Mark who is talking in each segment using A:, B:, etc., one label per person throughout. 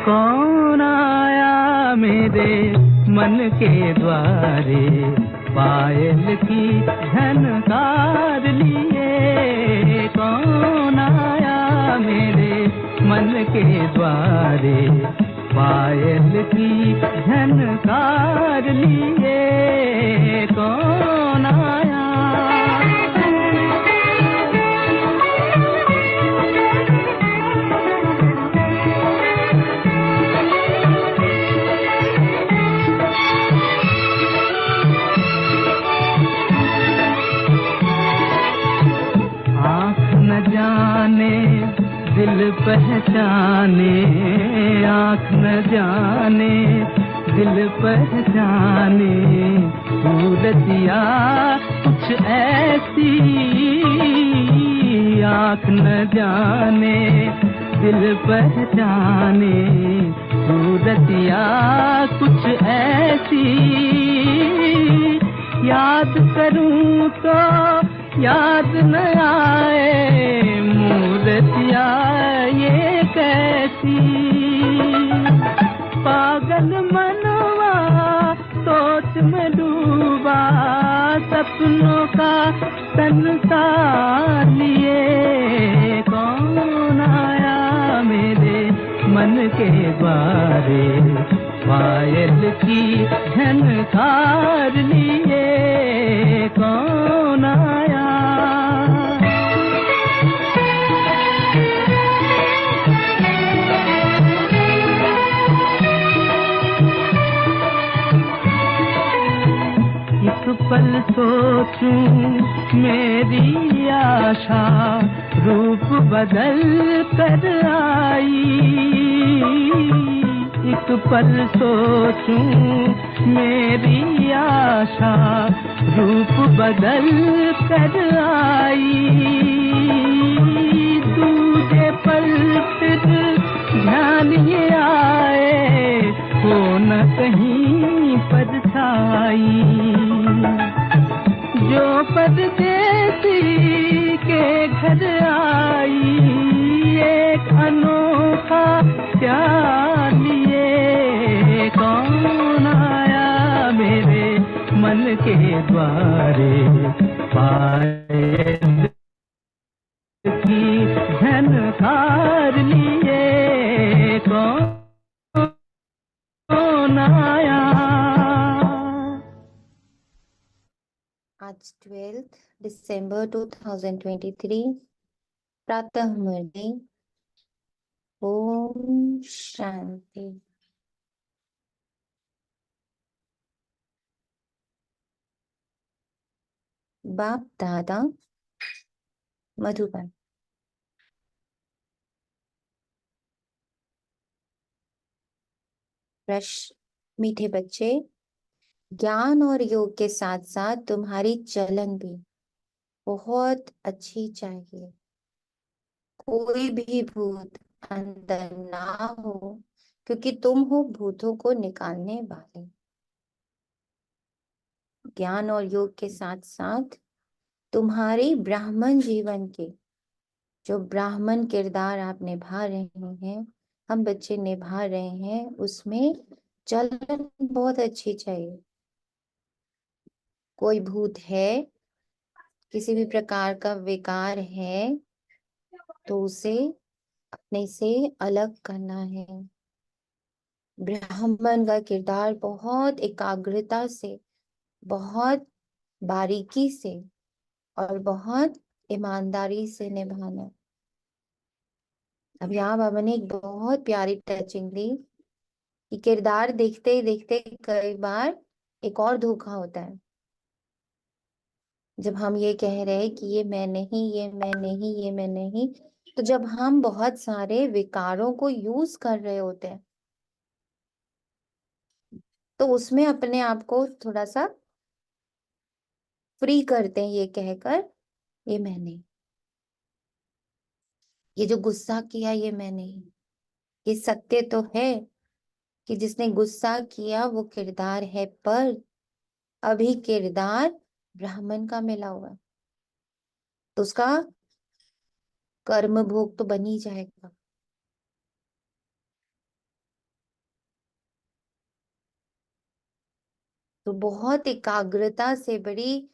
A: कौन आया मेरे मन के द्वारे, पायल की झनकार लिए। कौन आया मेरे मन के द्वारे, पायल की झनकार लिए। कौन आया। दिल पहचाने, आँख न जाने दिल पहचाने, सूरतिया कुछ ऐसी। आँख न जाने दिल पहचाने, सूरतिया कुछ ऐसी। याद करूं तो याद न आए, मूर्तिया ये कैसी। पागल मनवा सोच में डूबा, सपनों का संसार लिए। कौन आया मेरे मन के द्वारे, पायल की झनकार लिए। कौन आया। एक पल सोचूं मेरी आशा, रूप बदल कर आई। एक पल सोचूं मेरी आशा, रूप बदल कर आई। दूजे पल फिर ध्यान ये आए, हो न कहीं परछाई। जो परदेसी के घर आई, एक अनोखा प्यार लिए। कौन आया मेरे मन के द्वारे, पायल की झनकार लिए। कौन आया।
B: आज 12 दिसंबर 2023 प्रातः मुरली। ओम शांति। बाप दादा मधुबन। प्रश्न। मीठे बच्चे, ज्ञान और योग के साथ साथ तुम्हारी चलन भी बहुत अच्छी चाहिए। कोई भी भूत अंदर ना हो, क्योंकि तुम हो भूतों को निकालने वाले। ज्ञान और योग के साथ साथ तुम्हारी ब्राह्मण जीवन के जो ब्राह्मण किरदार आप निभा रहे हैं, हम बच्चे निभा रहे हैं, उसमें चलन बहुत अच्छी चाहिए। कोई भूत है, किसी भी प्रकार का विकार है, तो उसे अपने से अलग करना है। ब्राह्मण का किरदार बहुत एकाग्रता से, बहुत बारीकी से और बहुत ईमानदारी से निभाना। अब यहाँ बाबा ने एक बहुत प्यारी टचिंग दी कि किरदार देखते ही देखते कई बार एक और धोखा होता है। जब हम ये कह रहे हैं कि ये मैं नहीं, ये मैं नहीं, ये मैं नहीं, तो जब हम बहुत सारे विकारों को यूज कर रहे होते हैं, तो उसमें अपने आप को थोड़ा सा फ्री करते हैं ये कहकर, ये मैं नहीं, ये जो गुस्सा किया ये मैं नहीं। ये सत्य तो है कि जिसने गुस्सा किया वो किरदार है, पर अभी किरदार ब्राह्मण का मिला हुआ है, तो उसका कर्म भोग तो बन ही जाएगा। तो बहुत एकाग्रता से, बड़ी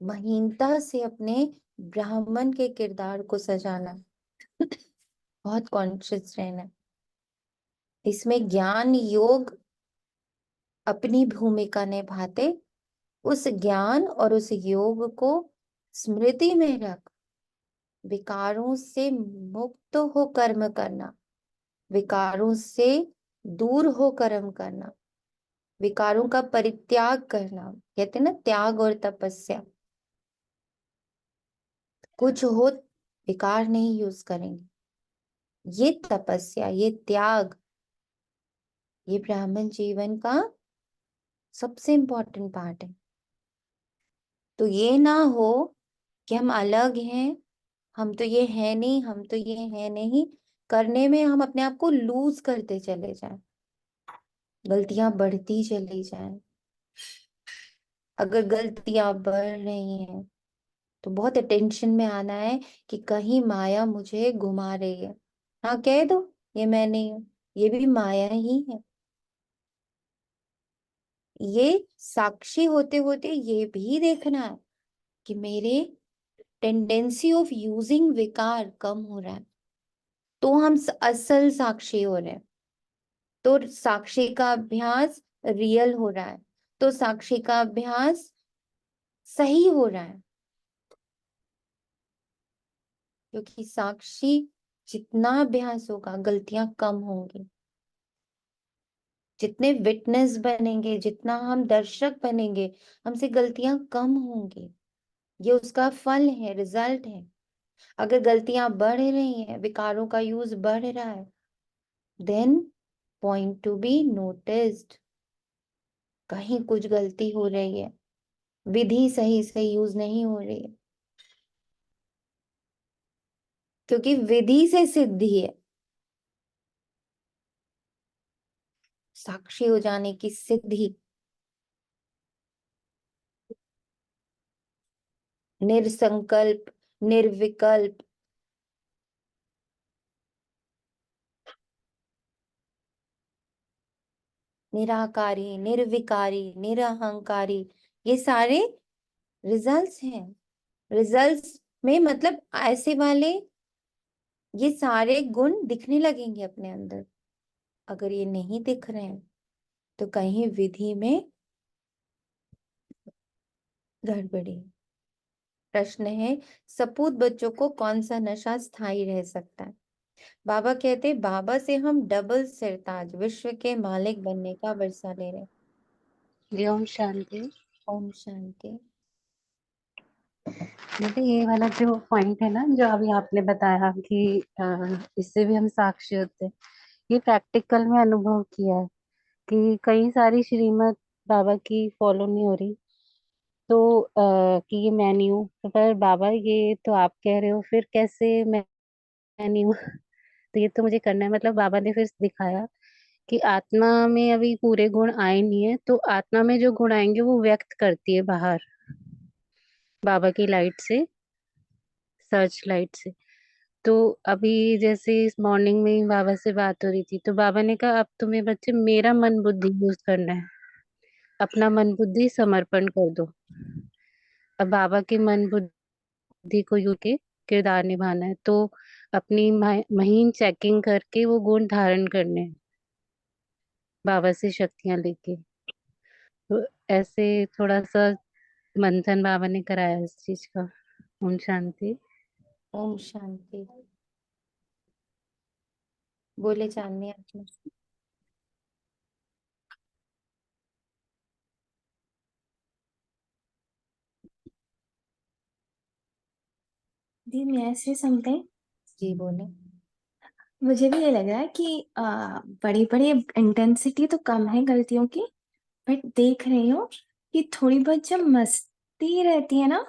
B: महीनता से अपने ब्राह्मण के किरदार को सजाना, बहुत कॉन्शियस रहना। इसमें ज्ञान योग अपनी भूमिका निभाते, उस ज्ञान और उस योग को स्मृति में रख विकारों से मुक्त हो कर्म करना, विकारों से दूर हो कर्म करना, विकारों का परित्याग करना। कहते हैं ना, त्याग और तपस्या। कुछ हो, विकार नहीं यूज करेंगे। ये तपस्या, ये त्याग, ये ब्राह्मण जीवन का सबसे इंपॉर्टेंट पार्ट है। तो ये ना हो कि हम अलग हैं, हम तो ये है नहीं, हम तो ये है नहीं, करने में हम अपने आप को लूज करते चले जाएं, गलतियां बढ़ती चली जाएं। अगर गलतियां बढ़ रही हैं तो बहुत अटेंशन में आना है कि कहीं माया मुझे घुमा रही है। हाँ, कह दो ये मैं नहीं हूं, ये भी माया ही है। ये साक्षी होते होते ये भी देखना है कि मेरे टेंडेंसी ऑफ यूजिंग विकार कम हो रहा है, तो हम असल साक्षी हो रहे हैं। तो साक्षी का अभ्यास रियल हो रहा है, तो साक्षी का अभ्यास सही हो रहा है। क्योंकि साक्षी जितना अभ्यास होगा गलतियां कम होंगी। जितने विटनेस बनेंगे, जितना हम दर्शक बनेंगे, हमसे गलतियां कम होंगी। ये उसका फल है, रिजल्ट है। अगर गलतियां बढ़ रही हैं, विकारों का यूज बढ़ रहा है, then point to be noticed, कहीं कुछ गलती हो रही है, विधि सही से यूज नहीं हो रही है। क्योंकि विधि से सिद्धि है, साक्षी हो जाने की सिद्धि। निरसंकल्प, निर्विकल्प, निराकारी, निर्विकारी, निरहंकारी, ये सारे रिजल्ट्स हैं। रिजल्ट्स में मतलब ऐसे वाले, ये सारे गुण दिखने लगेंगे अपने अंदर। अगर ये नहीं दिख रहे हैं तो कहीं विधि में गड़बड़ी। प्रश्न है, सपूत बच्चों को कौन सा नशा स्थायी रह सकता है? बाबा कहते, बाबा से हम डबल सिरताज विश्व के मालिक बनने का वर्षा ले रहे हैं।
C: जी ओम शांति।
B: ओम शांति।
C: बेटे ये वाला जो पॉइंट है ना, जो अभी आपने बताया कि इससे भी हम साक्षी होते हैं, ये प्रैक्टिकल में अनुभव किया है कि कई सारी श्रीमत बाबा की फॉलो नहीं हो रही। तो कि ये मैं नहीं हूँ, तो पर बाबा ये तो आप कह रहे हो, फिर कैसे मैं नहीं हूँ? तो ये तो मुझे करना है। मतलब बाबा ने फिर दिखाया कि आत्मा में अभी पूरे गुण आए नहीं है, तो आत्मा में जो गुण आएंगे वो व्यक्त करती है बाहर, बाबा की लाइट से, सर्च लाइट से। तो अभी जैसे इस मॉर्निंग में ही बाबा से बात हो रही थी, तो बाबा ने कहा अब तुम्हें बच्चे मेरा मन बुद्धि यूज करना है, अपना मन बुद्धि समर्पण कर दो। अब बाबा के मन बुद्धि को यूज के किरदार निभाना है, तो अपनी महीन चेकिंग करके वो गुण धारण करने हैं, बाबा से शक्तियां लेके। तो ऐसे थोड़ा सा मंथन बाबा ने कराया इस चीज का। ओम शांति।
B: ओम शांति। बोले चांदनी आपने।
D: दी मैं ऐसे समझे,
B: जी बोले।
D: मुझे भी ये लग रहा है कि बड़ी बड़ी इंटेंसिटी तो कम है गलतियों की, बट देख रही हूँ कि थोड़ी बहुत जब मस्ती रहती है ना,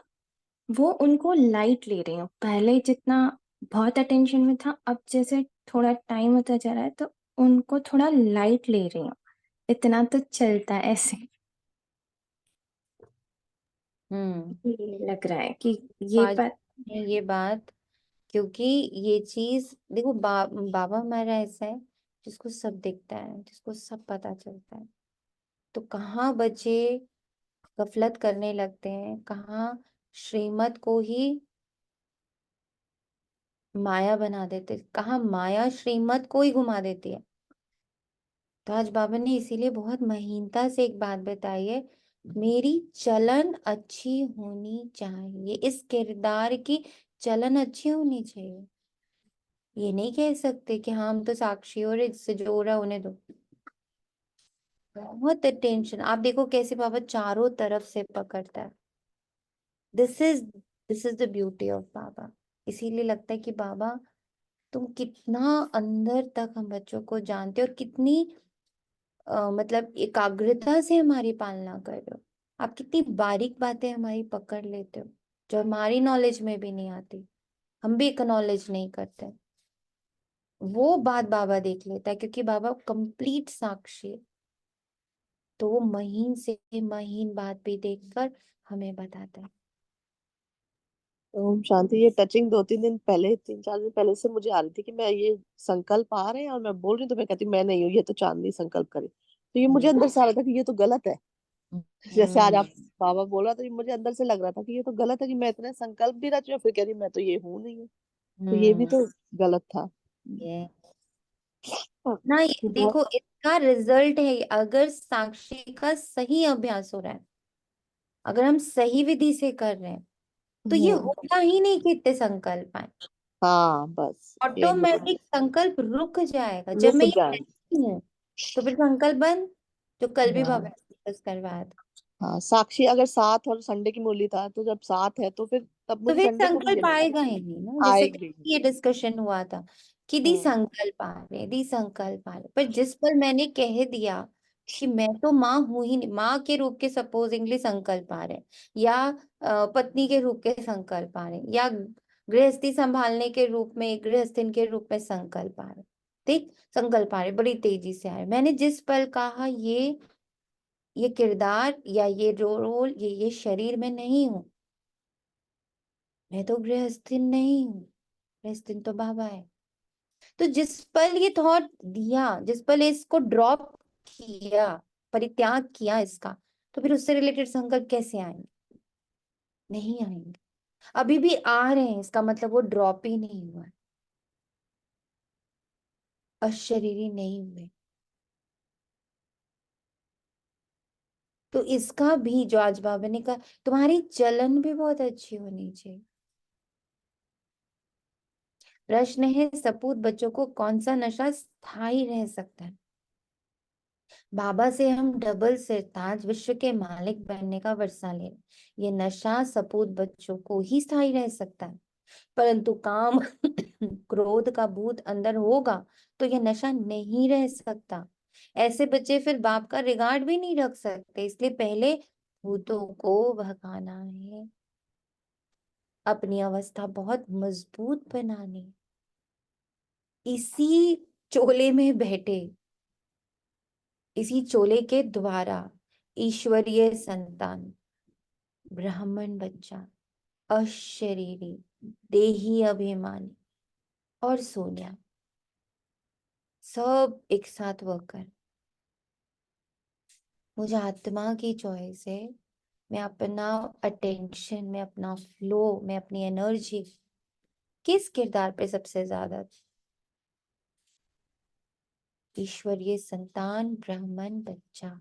D: वो उनको लाइट ले रही हूँ। पहले जितना बहुत अटेंशन में था, अब जैसे थोड़ा टाइम होता जा रहा है तो उनको थोड़ा लाइट ले रही हूँ। इतना तो चलता है ऐसे। ये लग रहा है कि ये
B: आज
D: बात।
B: ये बात, क्योंकि ये चीज देखो, बाबा हमारा ऐसा है जिसको सब दिखता है, जिसको सब पता चलता है। तो कहाँ बच्चे गफलत करने लगते हैं, कहाँ श्रीमत को ही माया बना देते, कहाँ माया श्रीमत को ही घुमा देती है। तो आज बाबा ने इसीलिए बहुत महीनता से एक बात बताई है, मेरी चलन अच्छी होनी चाहिए, इस किरदार की चलन अच्छी होनी चाहिए। ये नहीं कह सकते कि हाँ हम तो साक्षी हो रहे, इससे जो हो रहा है होने दो। बहुत टेंशन, आप देखो कैसे बाबा चारों तरफ से पकड़ता है। This is this is the beauty of Baba. इसीलिए लगता है कि बाबा तुम कितना अंदर तक हम बच्चों को जानते हो और कितनी मतलब एकाग्रता से हमारी पालना कर रहे हो। आप कितनी बारीक बातें हमारी पकड़ लेते हो, जो हमारी नॉलेज में भी नहीं आती, हम भी एक्नॉलेज नहीं करते। वो बात बाबा देख लेता है, क्योंकि बाबा कंप्लीट साक्षी है। तो वो महीन से महीन बात भी देखकर हमें बताता है।
E: ओम शांति। ये टचिंग 2-3 दिन पहले, 3-4 दिन पहले से मुझे आ रही थी कि मैं ये संकल्प आ रहे हैं और मैं बोल रही हूँ, तो मैं कहती मैं नहीं हूँ, ये तो चांदनी संकल्प करे। तो ये मुझे अंदर से आ रहा था कि ये तो गलत है। जैसे आज आप बाबा बोला, तो ये मुझे अंदर से लग रहा था कि ये तो गलत है कि मैं इतने संकल्प भी रच रही हूँ, फिर कह रही मैं तो ये हूँ नहीं हूँ। तो ये भी तो गलत था।
B: ये
E: हाँ,
B: ना, ये
E: ये बहुत।
B: देखो इसका रिजल्ट है, अगर साक्षी का सही अभ्यास हो रहा है, अगर हम सही विधि से कर रहे हैं, तो ये
E: हम्म,
B: होगा ही नहीं कि इतने संकल्प आए।
E: हाँ बस ये मुझे
B: ऑटोमेटिक संकल्प रुक जाएगा। जब मैं
E: रुक
B: ये
E: जाए।
B: कहती हूँ तो फिर संकल्प बंद, जो कल भी बाबा
E: हाँ,
B: ने डिस्कस करवाया था।
E: हाँ, साक्षी अगर साथ और संडे की मुरली था, तो जब साथ है तो फिर तब
B: तो
E: मुझे
B: फिर
E: संडे को भी ये
B: संकल्प
E: लगा
B: आएगा ही नहीं ना, जैसे कल
E: आएगी।
B: ये डिस्कशन हुआ था कि दी
E: हम्म,
B: संकल्प आ रहे, दी संकल्प आ रहे, पर जिस पर मैंने कह दिया कि मैं तो माँ हूं ही नहीं, माँ के रूप के सपोजिंगली संकल्प आ रहे, या पत्नी के रूप के संकल्प आ रहे, या गृहस्थी संभालने के रूप में, गृहस्थिन के रूप में संकल्प आ रहे, ठीक संकल्प आ रहे, बड़ी तेजी से आ रहे। मैंने जिस पल कहा ये किरदार या ये रोल, ये शरीर में नहीं हूं, मैं तो गृहस्थिन नहीं हूँ, गृहस्थिन तो बाबा है। तो जिस पल ये थॉट दिया, जिस पल इसको ड्रॉप किया, परित्याग किया इसका, तो फिर उससे रिलेटेड संकल्प कैसे आएंगे? नहीं आएंगे। अभी भी आ रहे हैं, इसका मतलब वो ड्रॉप ही नहीं हुआ है, अशरीरी नहीं हुए। तो इसका भी जो आज बाबा ने कहा, तुम्हारी चलन भी बहुत अच्छी होनी चाहिए। प्रश्न है, सपूत बच्चों को कौन सा नशा स्थायी रह सकता है? बाबा से हम डबल सिरताज विश्व के मालिक बनने का वर्षा ले, ये नशा सपूत बच्चों को ही स्थायी रह सकता है। परंतु काम क्रोध का भूत अंदर होगा तो ये नशा नहीं रह सकता। ऐसे बच्चे फिर बाप का रिगार्ड भी नहीं रख सकते, इसलिए पहले भूतों को भगाना है, अपनी अवस्था बहुत मजबूत बनानी। इसी चोले में बैठे, इसी चोले के द्वारा ईश्वरीय संतान, ब्राह्मण बच्चा, अशरीरी, देही अभिमानी और सोनिया सब एक साथ वर्क कर। मुझे आत्मा की चॉइस है, मैं अपना अटेंशन, मैं अपना फ्लो, मैं अपनी एनर्जी किस किरदार पे सबसे ज्यादा, ईश्वरीय संतान ब्राह्मण बच्चा,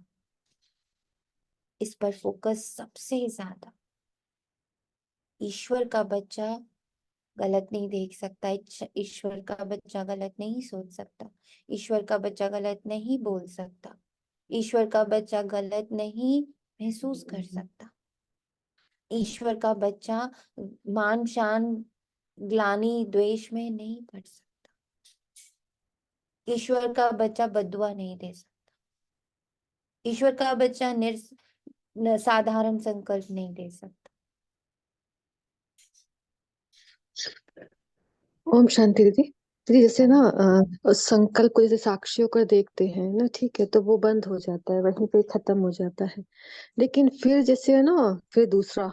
B: इस पर फोकस सबसे ज्यादा। ईश्वर का बच्चा गलत नहीं देख सकता, ईश्वर का बच्चा गलत नहीं सोच सकता, ईश्वर का बच्चा गलत नहीं बोल सकता, ईश्वर का बच्चा गलत नहीं महसूस कर सकता, ईश्वर का बच्चा मान शान ग्लानि द्वेष में नहीं पड़ सकता, ईश्वर का बच्चा बद्दुआ नहीं दे सकता, ईश्वर का बच्चा साधारण संकल्प नहीं दे सकता।
F: ओम शांति दीदी। दीदी जैसे ना संकल्प को जैसे साक्षियों का देखते हैं ना, ठीक है, तो वो बंद हो जाता है, वहीं पे खत्म हो जाता है। लेकिन फिर जैसे है ना, फिर दूसरा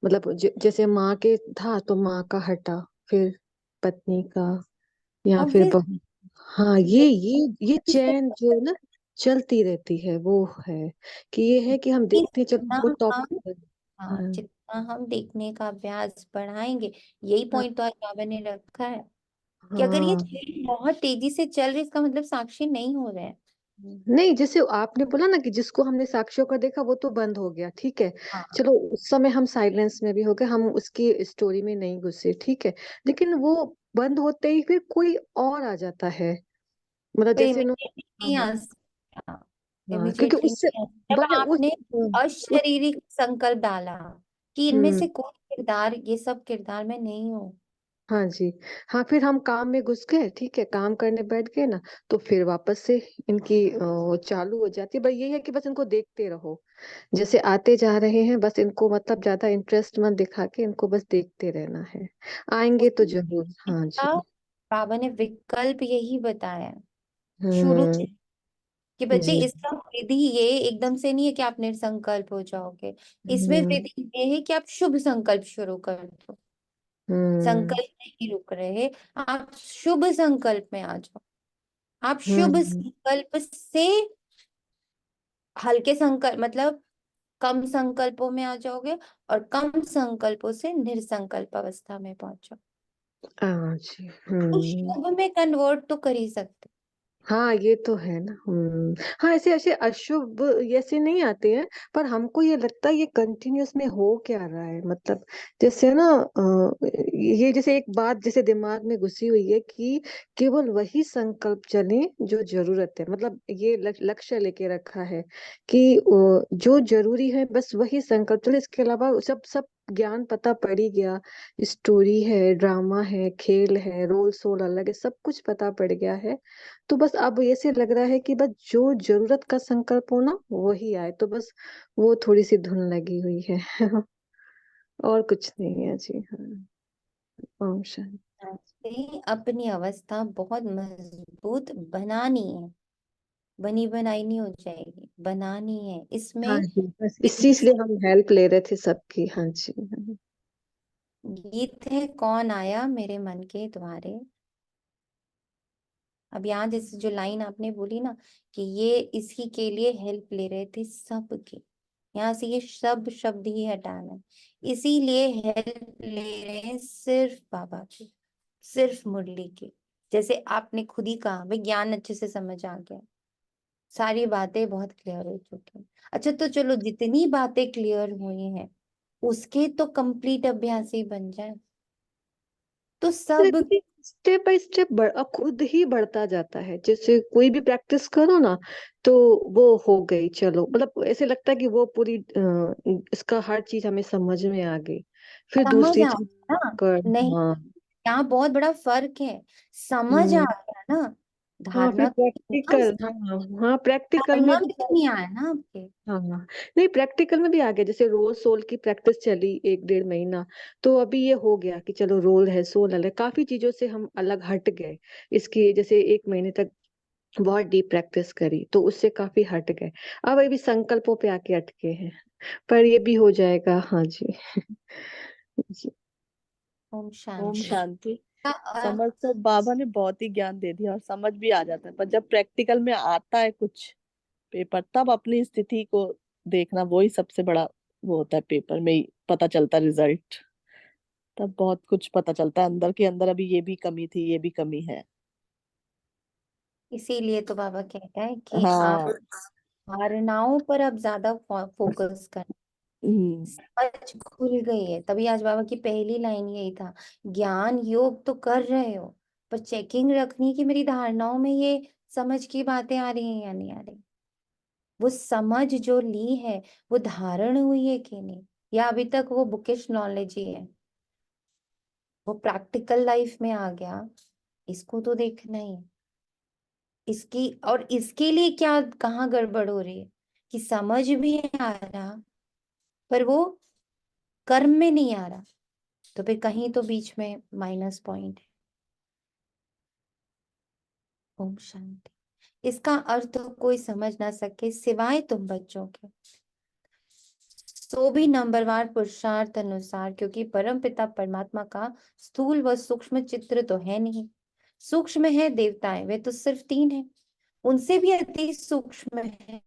F: मतलब जैसे माँ के था तो माँ का हटा, फिर पत्नी का, या फिर
B: ऑब्वियस,
F: बहू। हाँ, ये चैन जो है ना, चलती रहती है। वो है कि ये है कि हम देखते हैं, चलो
B: जितना
F: वो
B: हम
F: टॉपिक।
B: हाँ,
F: हाँ
B: जितना हम देखने का अभ्यास बढ़ाएंगे, यही
F: हाँ
B: पॉइंट तो आज बाबा ने रखा है कि अगर ये
F: हाँ।
B: चीज बहुत तेजी से चल रही है, इसका मतलब साक्षी नहीं हो रहे हैं।
F: नहीं, जैसे आपने बोला ना कि जिसको हमने साक्षियों का देखा वो तो बंद हो गया, ठीक है।
B: हाँ,
F: चलो उस समय हम साइलेंस में भी हो गए, हम उसकी स्टोरी में नहीं घुसे, ठीक है। लेकिन वो बंद होते ही फिर कोई और आ जाता है, मतलब
B: फिर
F: जैसे नो।
B: इमिडिएटली
F: हाँ
B: नहीं
F: हाँ
B: आ सकता,
F: हाँ, क्योंकि
B: इमिडिएटली
F: उससे
B: नहीं आ सकता। जब
F: बने
B: आपने
F: उस
B: अशारीरिक संकल्प डाला कि इनमें
F: हम्म।
B: से कोई किरदार, ये सब किरदार में नहीं हूँ।
F: हाँ जी। हाँ, फिर हम काम में घुस गए, ठीक है, काम करने बैठ गए ना, तो फिर वापस से इनकी वो चालू हो जाती है। बस यही है कि बस इनको देखते रहो, जैसे आते जा रहे हैं, बस इनको मतलब ज्यादा इंटरेस्ट मत दिखा के इनको बस देखते रहना है, आएंगे तो जरूर। हाँ
B: इसका
F: जी।
B: बाबा ने विकल्प यही बताया है शुरू
F: हम्म।
B: से कि बच्चे
F: जी।
B: इसका विधि ये एकदम से नहीं है कि आप निसंकल्प हो जाओगे। इसमें
F: हम्म।
B: विधि ये है कि आप शुभ संकल्प शुरू कर दो।
F: हम्म।
B: संकल्प नहीं रुक रहे, आप शुभ संकल्प में आ जाओ। आप शुभ
F: हम्म।
B: संकल्प से हल्के संकल्प मतलब कम संकल्पों में आ जाओगे, और कम संकल्पों से निर्संकल्प अवस्था में पहुंचो।
F: हाँ जी।
B: तो शुभ में कन्वर्ट तो कर ही सकते।
F: हाँ, ये तो है ना। हाँ, ऐसे ऐसे अशुभ ऐसे नहीं आते हैं, पर हमको ये लगता है ये कंटिन्यूअस में हो क्या रहा है, मतलब जैसे ना ये जैसे एक बात जैसे दिमाग में घुसी हुई है कि केवल वही संकल्प चले जो जरूरत है, मतलब ये लक्ष्य लेके रखा है कि जो जरूरी है बस वही संकल्प चले, इसके अलावा सब सब ज्ञान पता पड़ ही गया, स्टोरी है, ड्रामा है, खेल है, रोल सोल अलग है, सब कुछ पता पड़ गया है। तो बस अब ऐसे लग रहा है कि बस जो जरूरत का संकल्प हो ना वही आए, तो बस वो थोड़ी सी धुन लगी हुई है। और कुछ नहीं है जी। हाँ। ओम शांति।
B: से अपनी अवस्था बहुत मजबूत बनानी है, बनी बनाई नहीं हो जाएगी, बनानी है।
F: हाँ
B: इसमें
F: जी, बस इसी
B: विधि
F: इसलिए
B: से
F: हम हेल्प ले रहे थे सबकी। हाँ जी। हाँ।
B: गीत है कौन आया मेरे मन के द्वारे। अब यहाँ जैसे जो लाइन आपने बोली ना कि ये इसी के लिए हेल्प ले रहे थे सबकी, यहाँ से ये सब शब्द ही हटाना है। इसीलिए हेल्प ले रहे हैं सिर्फ बाबा की, सिर्फ मुरली की। जैसे आपने खुद ही कहा भाई, ज्ञान अच्छे से समझ आ गया, सारी बातें बहुत क्लियर हो चुकी हैं। अच्छा तो चलो, जितनी बातें क्लियर हुई हैं उसके तो कंप्लीट अभ्यास ही बन जाए तो सब।
F: स्टेप बाय स्टेप अब खुद ही बढ़ता जाता है, जैसे कोई भी प्रैक्टिस करो ना तो वो हो गई, चलो मतलब ऐसे लगता है कि वो पूरी इसका हर चीज हमें समझ में आ गई, फिर
B: समझ
F: दूसरी
B: आ
F: चीज
B: गया ना,
F: कर।
B: नहीं,
F: हाँ।
B: यहाँ बहुत बड़ा फर्क है। समझ आ
F: हम्म।
B: गया ना,
F: हाँ, फिर
B: धारणा हाँ,
F: प्रैक्टिकल। हाँ हाँ, प्रैक्टिकल में
B: धारणा
F: भी।
B: में तो नहीं आया ना आपके।
F: हाँ हाँ, नहीं प्रैक्टिकल में भी आ गया, जैसे रोल सोल की प्रैक्टिस चली 1 1.5 महीना, तो अभी ये हो गया कि चलो रोल है, सोल अलग, काफी चीजों से हम अलग हट गए। इसकी जैसे 1 महीने तक बहुत डीप प्रैक्टिस करी तो उससे काफी हट गए। अब अभी संकल्पों पे आके अटके हैं, पर ये भी हो जाएगा। हाँ जी। जी।
B: ओम
E: ओम
B: शांति।
E: शांति।
B: अ,
E: समझ तो बाबा ने बहुत ही ज्ञान दे दिया और समझ भी आ जाता है, पर जब प्रैक्टिकल में आता है कुछ पेपर, तब अपनी स्थिति को देखना, वही सबसे बड़ा वो होता है, पेपर में ही पता चलता रिजल्ट। तब बहुत कुछ पता चलता है अंदर के अंदर, अभी ये भी कमी थी, ये भी कमी है।
B: इसीलिए तो बाबा कहता है कि आप
E: हाँ।
B: धारणाओं पर अब ज्यादा फोकस कर।
E: हम्म।
B: समझ खुल गई है, तभी आज बाबा की पहली लाइन यही था, ज्ञान योग तो कर रहे हो, पर चेकिंग रखनी कि मेरी धारणाओं में ये समझ की बातें आ रही हैं या नहीं आ रही। वो समझ जो ली है वो धारण हुई है कि नहीं, या अभी तक वो बुकिश नॉलेज ही है। वो प्रैक्टिकल लाइफ में आ गया, इसको तो देखना ही है। इसकी और इसके लिए क्या कहाँ गड़बड़ हो रही है कि समझ भी आ रहा पर वो कर्म में नहीं आ रहा, तो फिर कहीं तो बीच में माइनस पॉइंट है। ओम शांति। इसका अर्थ कोई समझ ना सके सिवाय तुम बच्चों के, सो भी नंबरवार पुरुषार्थ अनुसार, क्योंकि परम पिता परमात्मा का स्थूल व सूक्ष्म चित्र तो है नहीं। सूक्ष्म है देवताएं, वे तो सिर्फ 3 है। उनसे भी अति सूक्ष्म है।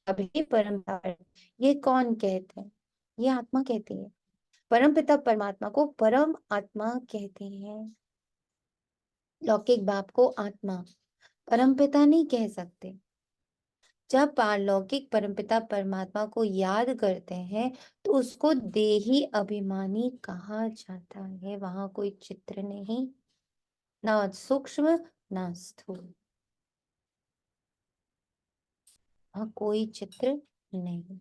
B: अभी परम तारण, ये कौन कहते हैं? ये आत्मा कहती है। परम पिता परमात्मा को परम आत्मा कहते हैं। लौकिक बाप को आत्मा, परम पिता नहीं कह सकते। जब पारलौकिक परमपिता परमात्मा को याद करते हैं तो उसको देही अभिमानी कहा जाता है। वहां कोई चित्र नहीं, ना सूक्ष्म ना स्थूल, वहां कोई चित्र नहीं।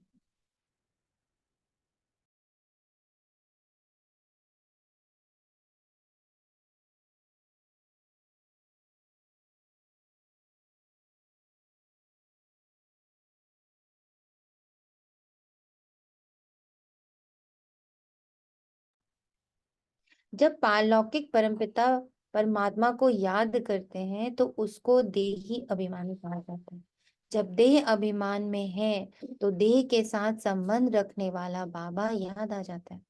B: जब पारलौकिक परमपिता परमात्मा को याद करते हैं तो उसको देही अभिमानी कहा जाता है। जब देह अभिमान में है तो देह के साथ संबंध रखने वाला बाबा याद आ जाता है।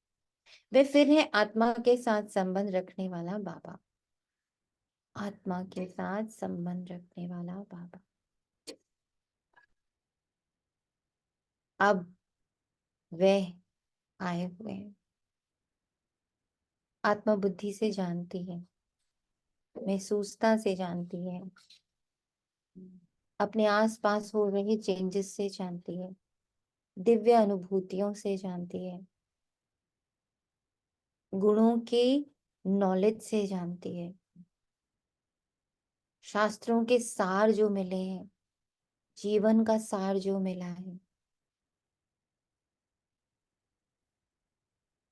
B: वे फिर है आत्मा के साथ संबंध रखने वाला बाबा, आत्मा के साथ संबंध रखने वाला बाबा। अब वह आए हुए हैं। आत्मा बुद्धि से जानती है, महसूसता से जानती है, अपने आसपास हो रहे चेंजेस से जानती है, दिव्य अनुभूतियों से जानती है, गुणों के नॉलेज से जानती है, शास्त्रों के सार जो मिले हैं, जीवन का सार जो मिला है,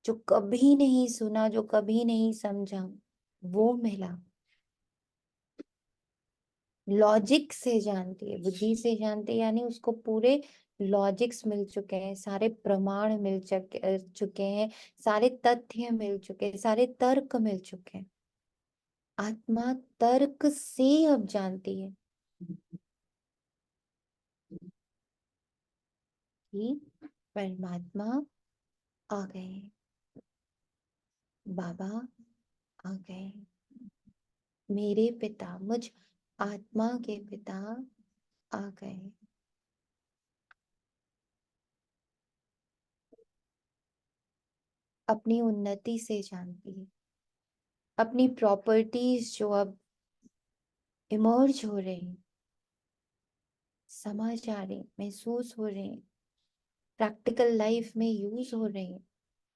B: जो कभी नहीं सुना, जो कभी नहीं समझा, वो मिला। लॉजिक से जानती है, बुद्धि से जानती है, यानी उसको पूरे लॉजिक्स मिल चुके हैं, सारे प्रमाण मिल चुके हैं, सारे तथ्य मिल चुके हैं, सारे तर्क मिल चुके हैं। आत्मा तर्क से अब जानती है कि परमात्मा आ गए, बाबा आ गए, मेरे पिता, मुझ आत्मा के पिता आ गए। अपनी उन्नति से जानती है, अपनी प्रॉपर्टीज जो अब इमर्ज हो रही, समझ आ रही, महसूस हो रही, प्रैक्टिकल लाइफ में यूज हो रही,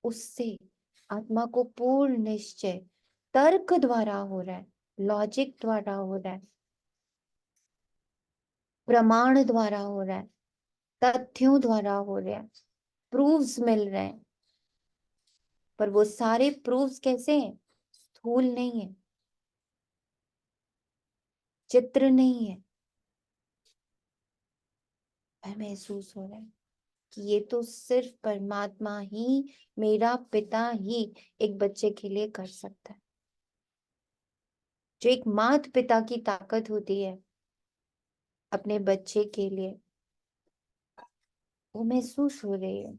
B: उससे आत्मा को पूर्ण निश्चय तर्क द्वारा हो रहा है, लॉजिक द्वारा हो रहा है, प्रमाण द्वारा हो रहा है, तथ्यों द्वारा हो रहा है, प्रूफ्स मिल रहे हैं। पर वो सारे प्रूफ्स कैसे हैं? स्थूल नहीं है, चित्र नहीं है, पर महसूस हो रहा है कि ये तो सिर्फ परमात्मा ही, मेरा पिता ही एक बच्चे के लिए कर सकता है। जो एक माता पिता की ताकत होती है अपने बच्चे के लिए, वो महसूस हो रही है।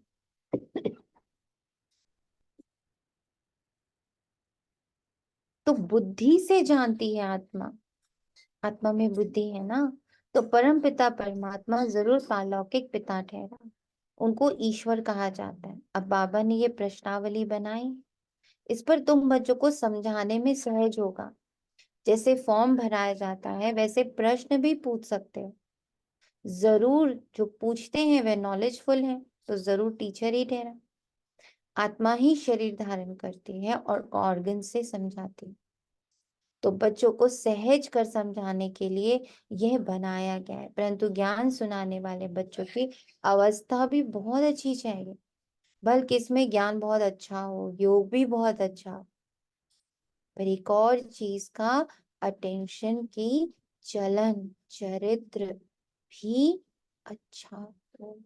B: तो बुद्धि से जानती है आत्मा, आत्मा में बुद्धि है ना, तो परम पिता परमात्मा जरूर पारलौकिक पिता ठहरा, उनको ईश्वर कहा जाता है। अब बाबा ने ये प्रश्नावली बनाई, इस पर तुम बच्चों को समझाने में सहज होगा। जैसे फॉर्म भराया जाता है वैसे प्रश्न भी पूछ सकते हो। जरूर जो पूछते हैं वे नॉलेजफुल हैं, तो जरूर टीचर ही ठहरा। आत्मा ही शरीर धारण करती है और ऑर्गन से समझाती है। तो बच्चों को सहज कर समझाने के लिए यह बनाया गया है, परंतु ज्ञान सुनाने वाले बच्चों की अवस्था भी बहुत अच्छी चाहिए। बल्कि इसमें ज्ञान बहुत अच्छा हो, योग भी बहुत अच्छा हो, पर एक और चीज का अटेंशन की चलन चरित्र भी अच्छा हो।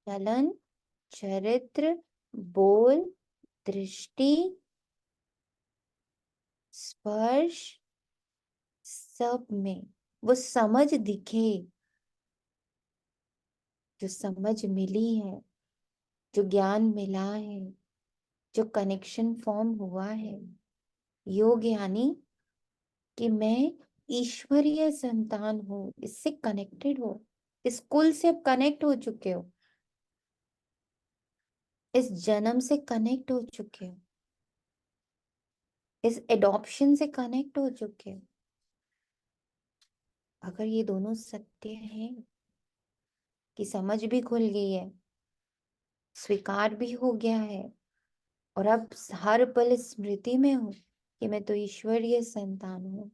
B: चलन चरित्र, बोल, दृष्टि, स्पर्श, सब में वो समझ दिखे, जो समझ मिली है, जो ज्ञान मिला है, जो कनेक्शन फॉर्म हुआ है, योग यानी कि मैं ईश्वरीय संतान हूँ, इससे कनेक्टेड हो, इस कुल से अब कनेक्ट हो चुके हो, इस जन्म से कनेक्ट हो चुके हो, इस एडॉप्शन से कनेक्ट हो चुके हो। अगर ये दोनों सत्य हैं कि समझ भी खुल गई है, स्वीकार भी हो गया है, और अब हर पल स्मृति में हूँ कि मैं तो ईश्वरीय संतान हूँ,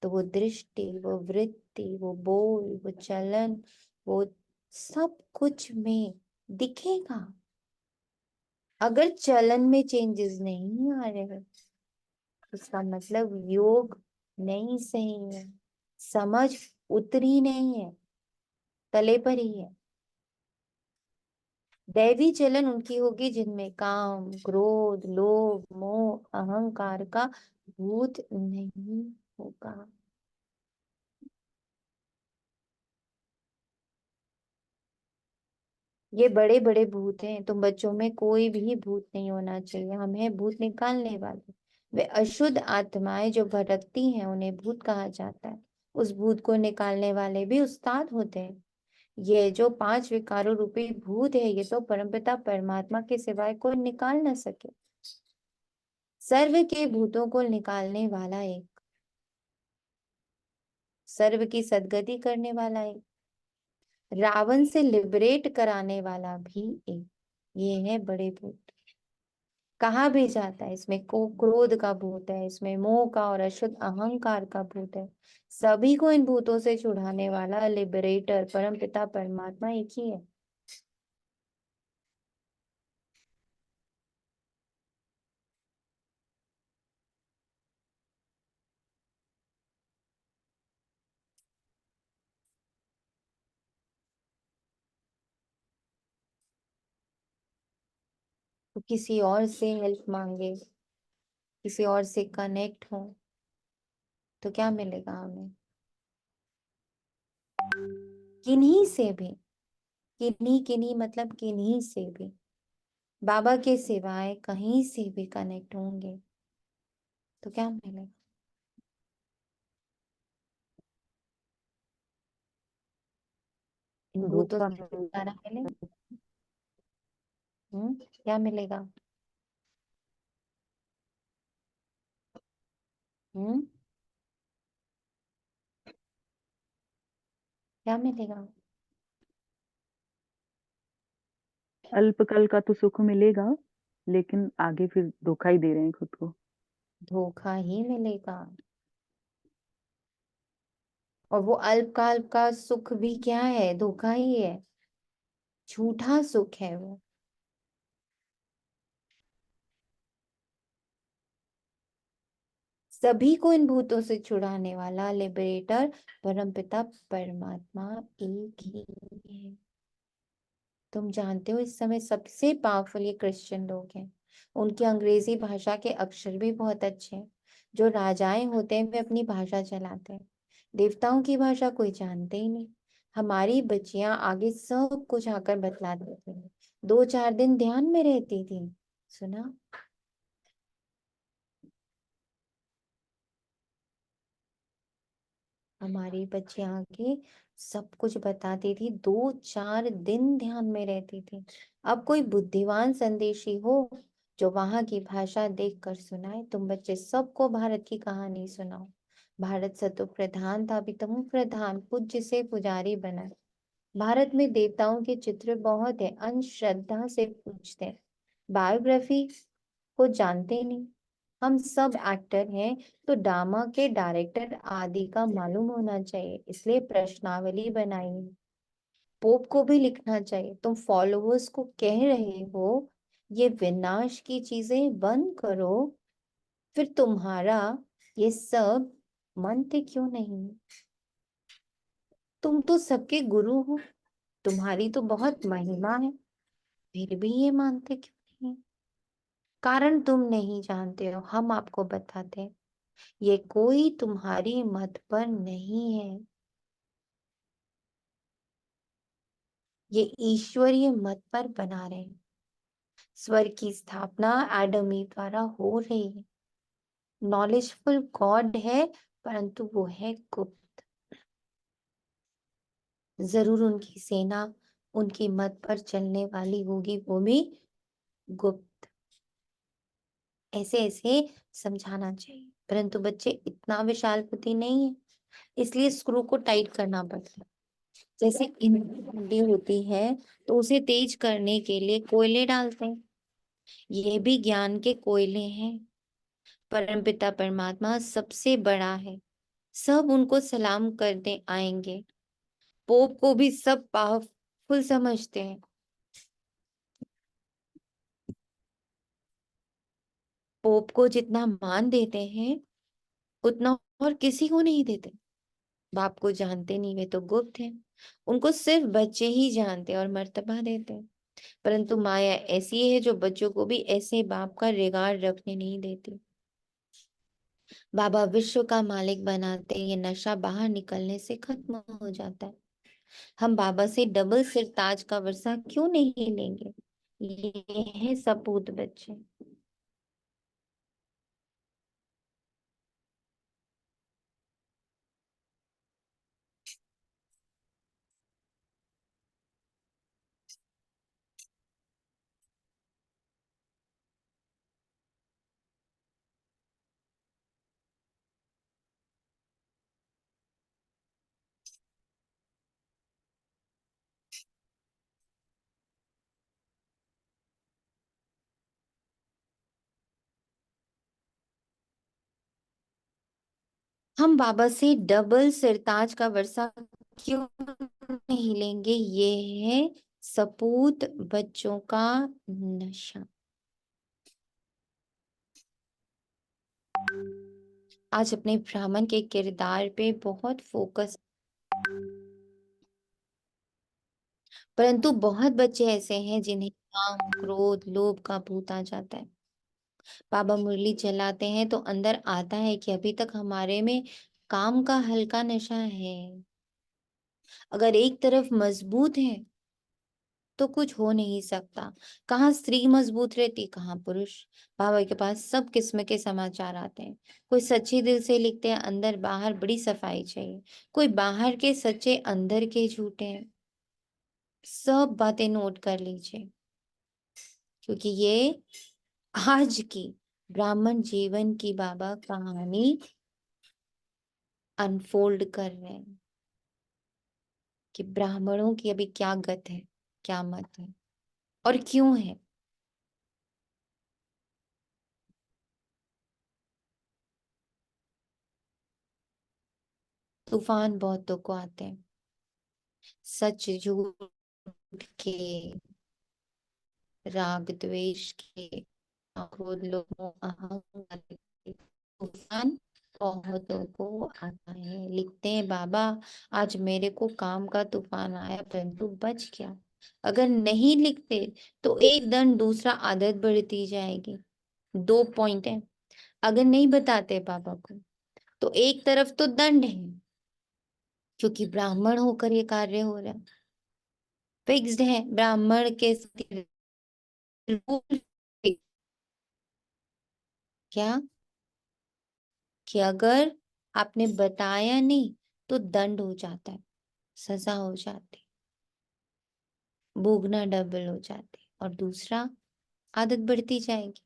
B: तो वो दृष्टि, वो वृत्ति, वो बोल, वो चलन, वो सब कुछ में दिखेगा। अगर चलन में चेंजेस नहीं आ रहे हैं, उसका मतलब योग नहीं सही है, समझ उतरी नहीं है, तले पर ही है। दैवी चलन उनकी होगी जिनमें काम, क्रोध, लोभ, मोह, अहंकार का भूत नहीं होगा। ये बड़े बड़े भूत हैं, तुम बच्चों में कोई भी भूत नहीं होना चाहिए। हम हैं भूत निकालने वाले। वे अशुद्ध आत्माएं जो भटकती हैं, उन्हें भूत कहा जाता है। उस भूत को निकालने वाले भी उस्ताद होते हैं। ये जो 5 विकारों रूपी भूत है, ये तो परमपिता परमात्मा के सिवाय कोई निकाल न सके। सर्व के भूतों को निकालने वाला एक, सर्व की सदगति करने वाला एक, रावण से लिबरेट कराने वाला भी एक, ये है बड़े भूत। कहा भी जाता है इसमें को क्रोध का भूत है, इसमें मोह का और अशुद्ध अहंकार का भूत है। सभी को इन भूतों से छुड़ाने वाला लिबरेटर परम पिता परमात्मा एक ही है। तो किसी और से हेल्प मांगे, किसी और से कनेक्ट हो, तो क्या मिलेगा हमें? किन्हीं से भी, किन्हीं किन्हीं मतलब किन्हीं से भी, बाबा के सिवाय कहीं से भी कनेक्ट होंगे तो क्या मिलेगा? इन भूतों
C: धोखा
B: से छुटकारा मिलेगा। क्या मिलेगा? हम्म क्या मिलेगा?
G: अल्पकाल का तो सुख मिलेगा, लेकिन आगे फिर धोखा ही दे रहे हैं खुद को।
B: धोखा ही मिलेगा। और वो अल्पकाल का सुख भी क्या है? धोखा ही है, झूठा सुख है वो। सभी को इन भूतों से छुड़ाने वाला लिबरेटर परमपिता परमात्मा एक ही है। तुम जानते हो इस समय सबसे पावरफुल ये क्रिश्चियन लोग हैं। उनकी अंग्रेजी भाषा के अक्षर भी बहुत अच्छे हैं। जो राजाएं होते हैं वे अपनी भाषा चलाते हैं, देवताओं की भाषा कोई जानते ही नहीं। हमारी बच्चियां आगे सब कुछ आकर बतला देती हैं। 2-4 दिन ध्यान में रहती थी, सुना? हमारी बच्चियां आके सब कुछ बताती थी, 2-4 दिन ध्यान में रहती थी। अब कोई बुद्धिमान संदेशी हो जो वहां की भाषा देख कर सुनाए। तुम बच्चे सबको भारत की कहानी सुनाओ। भारत सतो प्रधान था, अभी तुम प्रधान पूज्य से पुजारी बना। भारत में देवताओं के चित्र बहुत है, अंधश्रद्धा से पूछते हैं, बायोग्राफी को जानते ही नहीं। हम सब एक्टर हैं, तो ड्रामा के डायरेक्टर आदि का मालूम होना चाहिए, इसलिए प्रश्नावली बनाई है। पोप को भी लिखना चाहिए। तुम फॉलोअर्स को कह रहे हो ये विनाश की चीजें बंद करो, फिर तुम्हारा ये सब मानते क्यों नहीं? तुम तो सबके गुरु हो, तुम्हारी तो बहुत महिमा है, फिर भी ये मानते क्यों नहीं? कारण तुम नहीं जानते हो, हम आपको बताते हैं। ये कोई तुम्हारी मत पर नहीं है, ये ईश्वरीय मत पर बना रहे हैं। स्वर्ग की स्थापना एडम ईव द्वारा हो रही है। नॉलेजफुल गॉड है, परंतु वो है गुप्त। जरूर उनकी सेना उनकी मत पर चलने वाली होगी, वो भी गुप्त। ऐसे ऐसे समझाना चाहिए, परंतु बच्चे इतना विशाल बुद्धि नहीं है, इसलिए स्क्रू को टाइट करना पड़ता है। जैसे ईंट होती है तो उसे तेज करने के लिए कोयले डालते हैं, ये भी ज्ञान के कोयले हैं। परमपिता परमात्मा सबसे बड़ा है, सब उनको सलाम करने आएंगे। पोप को भी सब पावरफुल समझते हैं। पोप को जितना मान देते हैं उतना और किसी को नहीं देते। बाप को जानते नहीं, वे तो गुप्त हैं, उनको सिर्फ बच्चे ही जानते और मर्तबा देते हैं। परंतु माया ऐसी है जो बच्चों को भी ऐसे बाप का रिगार्ड रखने नहीं देती। बाबा विश्व का मालिक बनाते, ये नशा बाहर निकलने से खत्म हो जाता है। हम बाबा से डबल सिर ताज का वर्षा क्यों नहीं लेंगे? ये है सपूत बच्चे। हम बाबा से डबल सिरताज का वर्षा क्यों नहीं लेंगे? ये है सपूत बच्चों का नशा। आज अपने ब्राह्मण के किरदार पे बहुत फोकस, परंतु बहुत बच्चे ऐसे हैं जिन्हें काम, क्रोध, लोभ का भूत आ जाता है। बाबा मुरली चलाते हैं तो अंदर आता है कि अभी तक हमारे में काम का हल्का नशा है। अगर एक तरफ मजबूत है तो कुछ हो नहीं सकता। कहाँ स्त्री मजबूत रहती, कहाँ पुरुष। बाबा के पास सब किस्म के समाचार आते हैं। कोई सच्चे दिल से लिखते हैं, अंदर बाहर बड़ी सफाई चाहिए। कोई बाहर के सच्चे, अंदर के झूठे हैं। सब बातें नोट कर लीजिए, क्योंकि ये आज की ब्राह्मण जीवन की बाबा कहानी अनफोल्ड कर रहे हैं कि ब्राह्मणों की अभी क्या गत है, क्या मत है और क्यों है। तूफान बहुतों को आते हैं, सच झूठ के, राग द्वेष के, क्रोध, लोभ, मोह, अहंकार के तूफान बहुतों को आता है। लिखते हैं बाबा, आज मेरे को काम का तूफान आया, परंतु बच गया। अगर नहीं लिखते तो एक दंड दूसरा आदत बढ़ती जाएगी। 2 पॉइंट है। अगर नहीं बताते बाबा को तो एक तरफ तो दंड है, क्योंकि ब्राह्मण होकर ये कार्य हो रहा है। फिक्स्ड है ब्राह्मण के रूल, क्या कि अगर आपने बताया नहीं तो दंड हो जाता है, सजा हो जाती, भोगना डबल हो जाती, और दूसरा आदत बढ़ती जाएगी,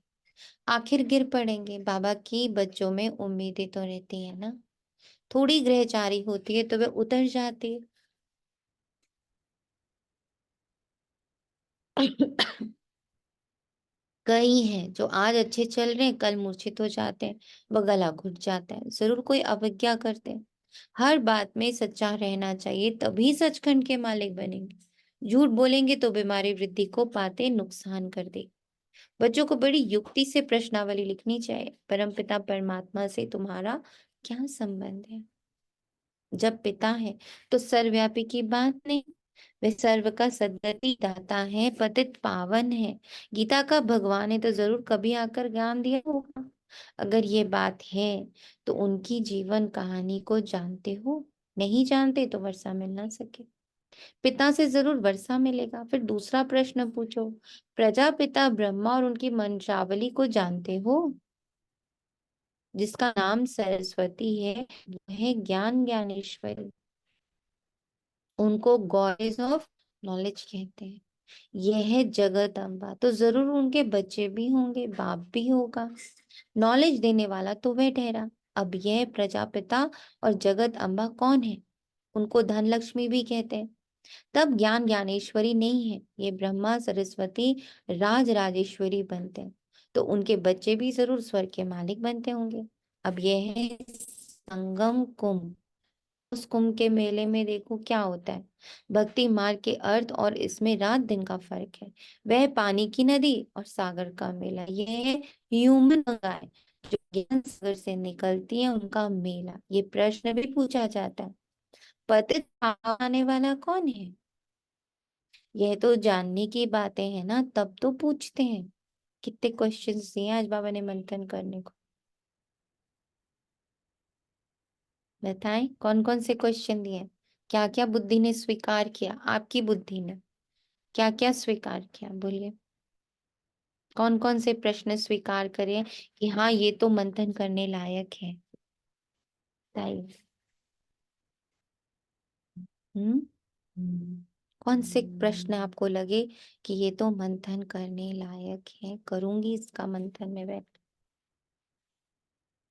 B: आखिर गिर पड़ेंगे। बाबा की बच्चों में उम्मीदें तो रहती है ना, थोड़ी ग्रहचारी होती है तो वे उतर जाती है। कई हैं जो आज अच्छे चल रहे हैं, कल मूर्छित हो जाते हैं, व गला घुट जाता है। जरूर कोई अवज्ञा करते हैं। हर बात में सच्चा रहना चाहिए, तभी सचखंड के मालिक बनेंगे। झूठ बोलेंगे तो बीमारी वृद्धि को पाते नुकसान कर दे। बच्चों को बड़ी युक्ति से प्रश्नावली लिखनी चाहिए। परमपिता परमात्मा से तुम्हारा क्या संबंध है? जब पिता है तो सर्वव्यापी की बात नहीं, वे सर्व का सद्गति दाता है, पतित पावन है, गीता का भगवान है, तो जरूर कभी आकर ज्ञान दिया होगा। अगर ये बात है तो उनकी जीवन कहानी को जानते हो? नहीं जानते तो वर्षा मिल ना सके। पिता से जरूर वर्षा मिलेगा। फिर दूसरा प्रश्न पूछो, प्रजापिता ब्रह्मा और उनकी वंशावली को जानते हो? जिसका नाम सरस्वती है, वो है ज्ञान ज्ञानेश्वरी। उनको गॉडेस ऑफ नॉलेज कहते हैं। यह है जगत अम्बा। तो जरूर उनके बच्चे भी होंगे, बाप भी होगा। नॉलेज देने वाला तो वह ठहरा। अब यह प्रजापिता और जगत अम्बा कौन है? उनको धन लक्ष्मी भी कहते हैं। तब ज्ञान ज्ञानेश्वरी नहीं है, ये ब्रह्मा सरस्वती राज राजेश्वरी बनते हैं। तो उनके बच्चे भी जरूर स्वर्ग के मालिक बनते होंगे। अब यह है संगम कुंभ। उस कुंभ के मेले में देखो क्या होता है। भक्ति मार्ग के अर्थ और इसमें रात दिन का फर्क है। वह पानी की नदी और सागर का मेला। यह है ह्यूमन गंगाएं जो ज्ञान सागर से निकलती है, उनका मेला। ये प्रश्न भी पूछा जाता है, पतित पावन आने वाला कौन है? यह तो जानने की बातें हैं ना, तब तो पूछते हैं। कितने क्वेश्चंस दिए आज बाबा ने मंथन करने को। बताएं कौन कौन से क्वेश्चन दिए, क्या क्या बुद्धि ने स्वीकार किया, आपकी बुद्धि ने क्या क्या स्वीकार किया, बोलिए। कौन कौन से प्रश्न स्वीकार करें कि हाँ ये तो मंथन करने लायक है? बताइए। हम्म कौन से प्रश्न आपको लगे कि ये तो मंथन करने लायक है, करूंगी इसका मंथन में बैठ।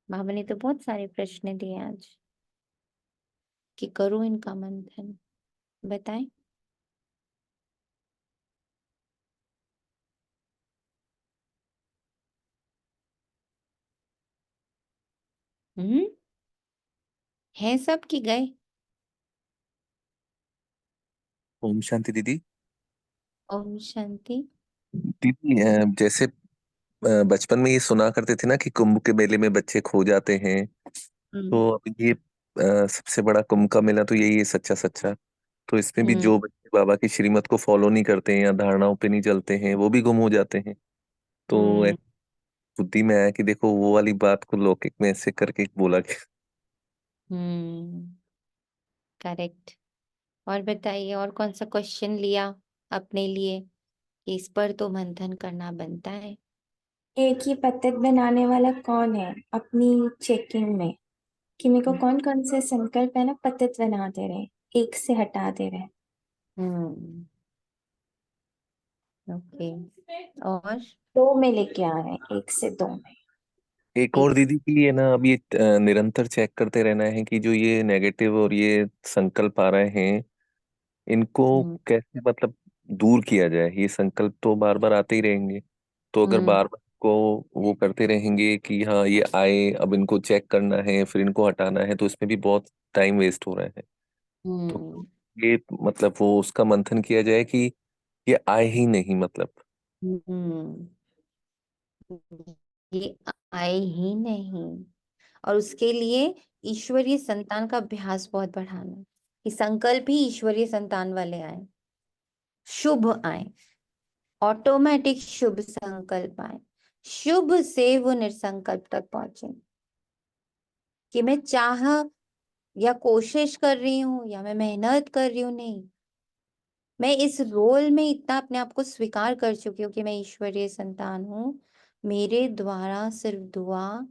B: बाबा ने तो बहुत सारे प्रश्न दिए आज कि करूं इनका मंथन। बताएं। हम्म है सब कि गए?
H: ओम शांति दीदी।
B: ओम शांति।
H: दीदी जैसे बचपन में ये सुना करते थे ना कि कुंभ के मेले में बच्चे खो जाते हैं।
B: हम्म
H: तो अब ये सबसे बड़ा कुंभ का मेला तो यही है, सच्चा सच्चा। तो इसमें भी जो
B: हम्म
H: बच्चे बाबा की श्रीमत को फॉलो नहीं करते हैं या धारणाओं पे नहीं चलते हैं वो भी गुम हो जाते हैं। तो
B: हम्म
H: बुद्धि में आया कि देखो वो वाली बात को लौकिक में ऐसे करके बोला गया।
B: हम्म करेक्ट। और बताइए, और कौन सा क्वेश्चन लिया अपने लिए कि इस पर तो मंथन करना बनता है?
D: एक ही पतत बनाने वाला कौन है अपनी चेकिंग में, कि मेरे को कौन कौन से संकल्प है ना पतत बना दे रहे, एक से हटा दे रहे।
B: हम्म ओके। और
D: दो में लेके आ रहे हैं, एक से दो में।
H: एक
B: एक।
H: और दीदी की ये ना अब ये निरंतर चेक करते रहना है कि जो ये नेगेटिव और ये संकल्प आ रहे हैं इनको
B: हम्म
H: कैसे मतलब दूर किया जाए। ये संकल्प तो बार बार आते ही रहेंगे। तो अगर
B: हम्म
H: बार बार को वो करते रहेंगे कि हाँ ये आए अब इनको चेक करना है फिर इनको हटाना है तो इसमें भी बहुत टाइम वेस्ट हो रहा है। तो
B: हम्म
H: ये मतलब वो उसका मंथन किया जाए कि ये आए ही नहीं मतलब।
B: हम्म ये आए ही नहीं। और उसके लिए ईश्वरीय संतान का अभ्यास बहुत बढ़ाना है कि संकल्प ही ईश्वरीय संतान वाले आए, शुभ आए, ऑटोमेटिक शुभ संकल्प आए, शुभ से वो निसंकल्प तक पहुंचे। कि मैं चाह या कोशिश कर रही हूँ या मैं मेहनत कर रही हूँ, नहीं। मैं इस रोल में इतना अपने आप को स्वीकार कर चुकी हूँ कि मैं ईश्वरीय संतान हूँ। मेरे द्वारा सिर्फ दुआ,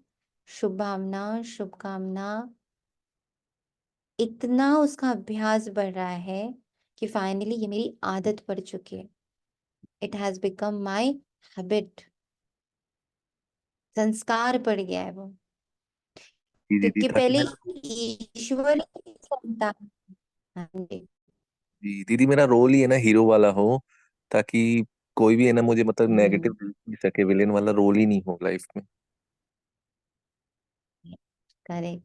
B: शुभ भावना, शुभकामना, इतना उसका अभ्यास बढ़ रहा है कि फाइनली ये मेरी आदत पड़ चुकी है। It has become my habit. संस्कार पड़ गया है वो।
H: जी दीदी
B: क्योंकि
H: ताकि
B: पहले
H: मेरा
B: ईश्वर की संतान। हाँ जी।
H: जी दीदी मेरा रोल ही है ना हीरो वाला हो ताकि कोई भी है ना मुझे मतलब नेगेटिव
B: हम्म
H: नहीं सके, विलेन वाला रोल ही नहीं हो लाइफ में।
B: करेक्ट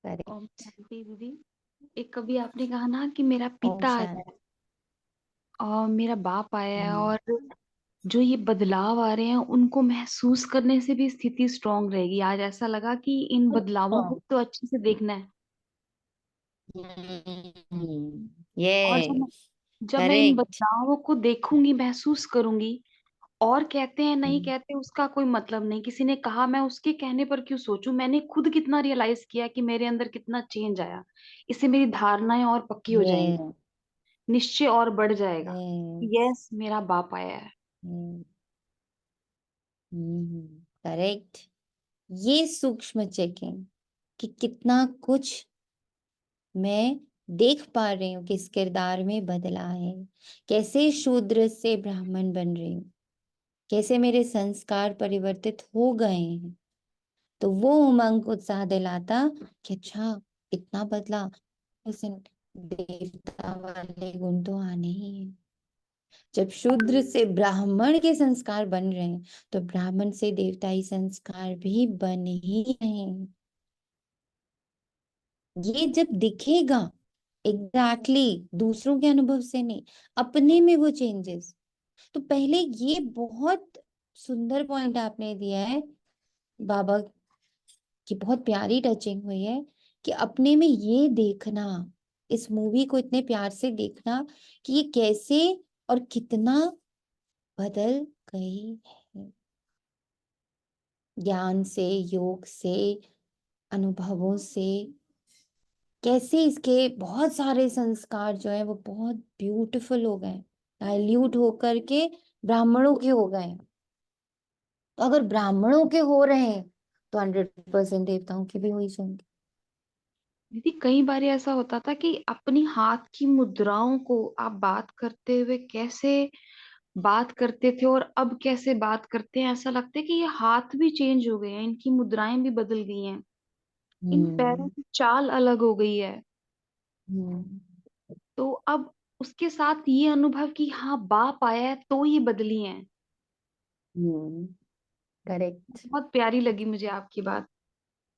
I: ओम
B: करेक्ट।
I: शांति दीदी। एक कभी आपने कहा ना कि मेरा
B: ओम
I: पिता आया
B: शांति।
I: है और मेरा बाप आया है,
B: हम्म
I: और जो ये बदलाव आ रहे हैं उनको महसूस करने से भी स्थिति स्ट्रांग रहेगी। आज ऐसा लगा कि इन बदलावों को तो अच्छे से देखना है। और जब
B: यस
I: जब मैं इन
B: करेक्ट।
I: बदलावों को देखूंगी, महसूस करूंगी, और कहते हैं नहीं कहते उसका कोई मतलब नहीं, किसी ने कहा मैं उसके कहने पर क्यों सोचूं, मैंने खुद कितना रियलाइज किया कि मेरे अंदर कितना चेंज आया। इससे मेरी धारणाएं और पक्की हो जाएंगी,
B: यस
I: निश्चय और बढ़ जाएगा।
B: यस
I: यस, मेरा बाप आया है।
B: करेक्ट। ये सूक्ष्म चेकिंग कि कितना कुछ मैं देख पा रही हूँ कि इस किरदार में बदला है, कैसे शूद्र से ब्राह्मण बन रही हूँ, कैसे मेरे संस्कार परिवर्तित हो गए हैं। तो वो उमंग उत्साह दिलाता कि अच्छा इतना बदला, लेकिन देवता वाले गुण तो आने ही हैं। जब शूद्र से ब्राह्मण के संस्कार बन रहे हैं तो ब्राह्मण से देवताई संस्कार भी बन ही रहे हैं। ये जब दिखेगा एग्जैक्टली दूसरों के अनुभव से नहीं, अपने में वो चेंजेस, तो पहले ये बहुत सुंदर पॉइंट आपने दिया है बाबा की, बहुत प्यारी टचिंग हुई है कि अपने में ये देखना, इस मूवी को इतने प्यार से देखना कि ये कैसे और कितना बदल गई है, ज्ञान से, योग से, अनुभवों से, कैसे इसके बहुत सारे संस्कार जो है वो बहुत ब्यूटीफुल हो गए, डाइल्यूट होकर के ब्राह्मणों के हो गए। तो अगर ब्राह्मणों के हो रहे हैं तो 100% देवताओं के भी हो ही जाएंगे।
I: दीदी कई बार ऐसा होता था कि अपनी हाथ की मुद्राओं को आप बात करते हुए कैसे बात करते थे और अब कैसे बात करते हैं, ऐसा लगता है कि ये हाथ भी चेंज हो गए हैं, इनकी मुद्राएं भी बदल गई हैं, इन पैरों
B: हम्म
I: की चाल अलग हो गई है।
B: हम्म
I: तो अब उसके साथ ये अनुभव कि हाँ बाप आया है तो ये बदली हैं।
B: करेक्ट।
I: बहुत प्यारी लगी मुझे आपकी बात।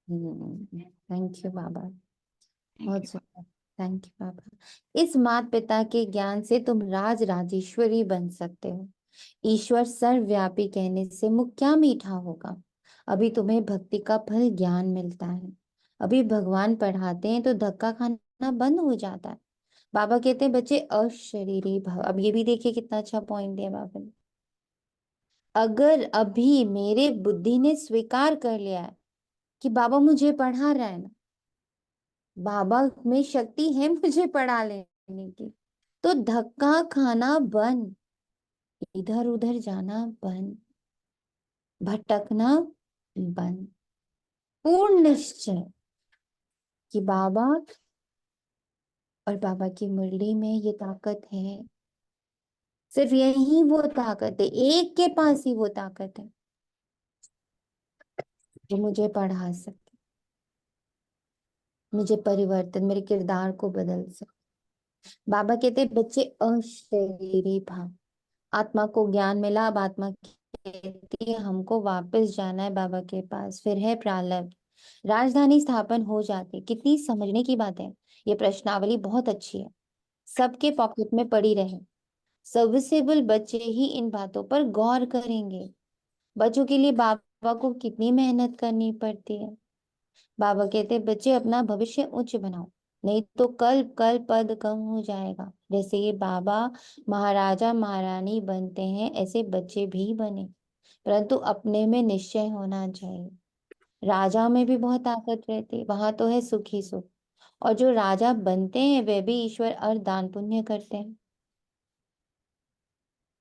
B: थैंक यू बाबा,
I: थैंक
B: बहुत
I: यू।
B: सुंदर। थैंक यू बाबा। इस माता पिता के ज्ञान से तुम राज राजेश्वरी बन सकते हो। ईश्वर सर्वव्यापी कहने से मुख क्या मीठा होगा। अभी तुम्हें भक्ति का फल ज्ञान मिलता है। अभी भगवान पढ़ाते हैं तो धक्का खाना बंद हो जाता है। बाबा कहते हैं बच्चे अशरीरी भव। अब ये भी देखिए कितना अच्छा पॉइंट दिया बाबा ने। अगर अभी मेरे बुद्धि ने स्वीकार कर लिया है कि बाबा मुझे पढ़ा रहा है ना, बाबा में शक्ति है मुझे पढ़ा लेने की, तो धक्का खाना बंद, इधर उधर जाना बंद, भटकना बंद, पूर्ण निश्चय कि बाबा और बाबा की मुरली में ये ताकत है। सिर्फ यही वो ताकत है, एक के पास ही वो ताकत है जो मुझे पढ़ा सके, मुझे परिवर्तन, मेरे किरदार को बदल सके। बाबा कहते हैं बच्चे अशरीरी भाव। आत्मा को ज्ञान मिला, अब आत्मा कहती है हमको वापस जाना है बाबा के पास, फिर है प्रारब्ध। राजधानी स्थापन हो जाती, कितनी समझने की बात है। ये प्रश्नावली बहुत अच्छी है, सबके पॉकेट में पड़ी रहे। सर्विसेबल बच्चे ही इन बातों पर गौर करेंगे। बच्चों के लिए बाबा को कितनी मेहनत करनी पड़ती है। बाबा कहते हैं बच्चे अपना भविष्य उच्च बनाओ, नहीं तो कल कल पद कम हो जाएगा। जैसे ये बाबा महाराजा महारानी बनते हैं ऐसे बच्चे भी बने, परंतु अपने में निश्चय होना चाहिए। राजा में भी बहुत ताकत रहती है, वहां तो है सुख ही सुख। और जो राजा बनते हैं वे भी ईश्वर अर्थ दान पुण्य करते हैं।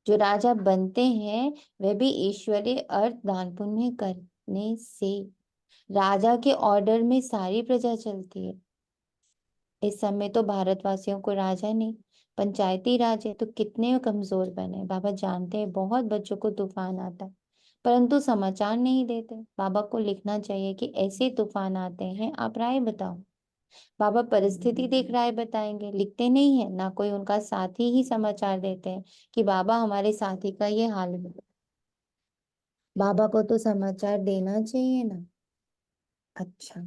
B: जो राजा बनते हैं वे भी ईश्वरीय अर्थ दान पुण्य करने से राजा के ऑर्डर में सारी प्रजा चलती है। इस समय तो भारतवासियों को राजा नहीं, पंचायती राज है, तो कितने कमजोर बने। बाबा जानते हैं बहुत बच्चों को तूफान आता है, परंतु समाचार नहीं देते। बाबा को लिखना चाहिए कि ऐसे तूफान आते हैं, आप राय बताओ। बाबा परिस्थिति देख राय बताएंगे, लिखते नहीं है ना, कोई उनका साथी ही समाचार देते हैं कि बाबा हमारे साथी का ये हाल है। बाबा को तो समाचार देना चाहिए ना। अच्छा,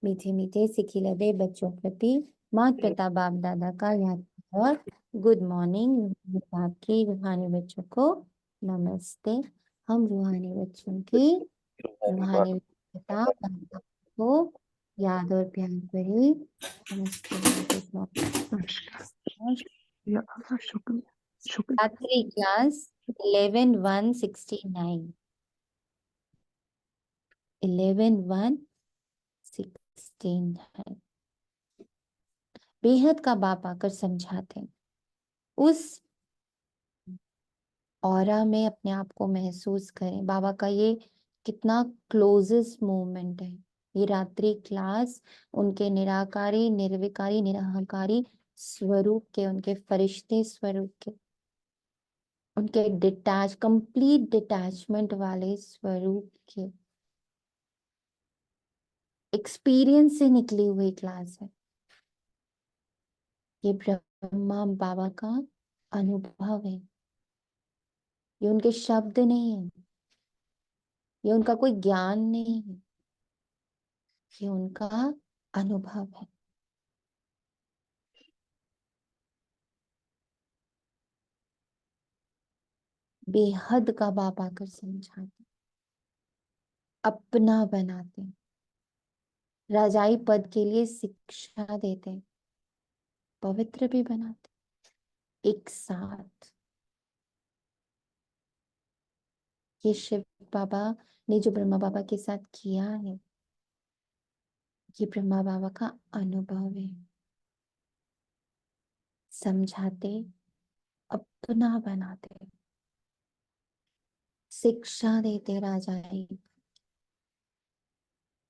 B: मीठे मीठे सिखिलधे बच्चों प्रति माता पिता बाप दादा का याद और गुड मॉर्निंग। बाकी रूहानी बच्चों को नमस्ते। हम रूहानी बच्चों की रूहानी पिता बाप दादा को याद और प्यार भरी नमस्ते। Good morning.
G: या अल्लाह, शुक्रिया शुक्रिया।
B: रात्रि क्लास 11/169, 11/169। बेहद का बाप आकर समझाते हैं, उस ऑरा में अपने आप को महसूस करें। बाबा का ये कितना क्लोजेस्ट मोमेंट है ये रात्रि क्लास, उनके निराकारी निर्विकारी निराकारी स्वरूप के, उनके फरिश्ते स्वरूप के, उनके कंप्लीट डिटैचमेंट वाले स्वरूप के एक्सपीरियंस से निकली हुई क्लास है। ये ब्रह्मा बाबा का अनुभव है, ये उनके शब्द नहीं है, ये उनका कोई ज्ञान नहीं है, ये उनका अनुभव है। बेहद का बाप आकर समझाते, अपना बनाते, राजाई पद के लिए शिक्षा देते, पवित्र भी बनाते एक साथ। ये शिव बाबा ने जो ब्रह्मा बाबा के साथ किया है, ये ब्रह्मा बाबा का अनुभव है। समझाते, अपना बनाते, शिक्षा देते राजाई,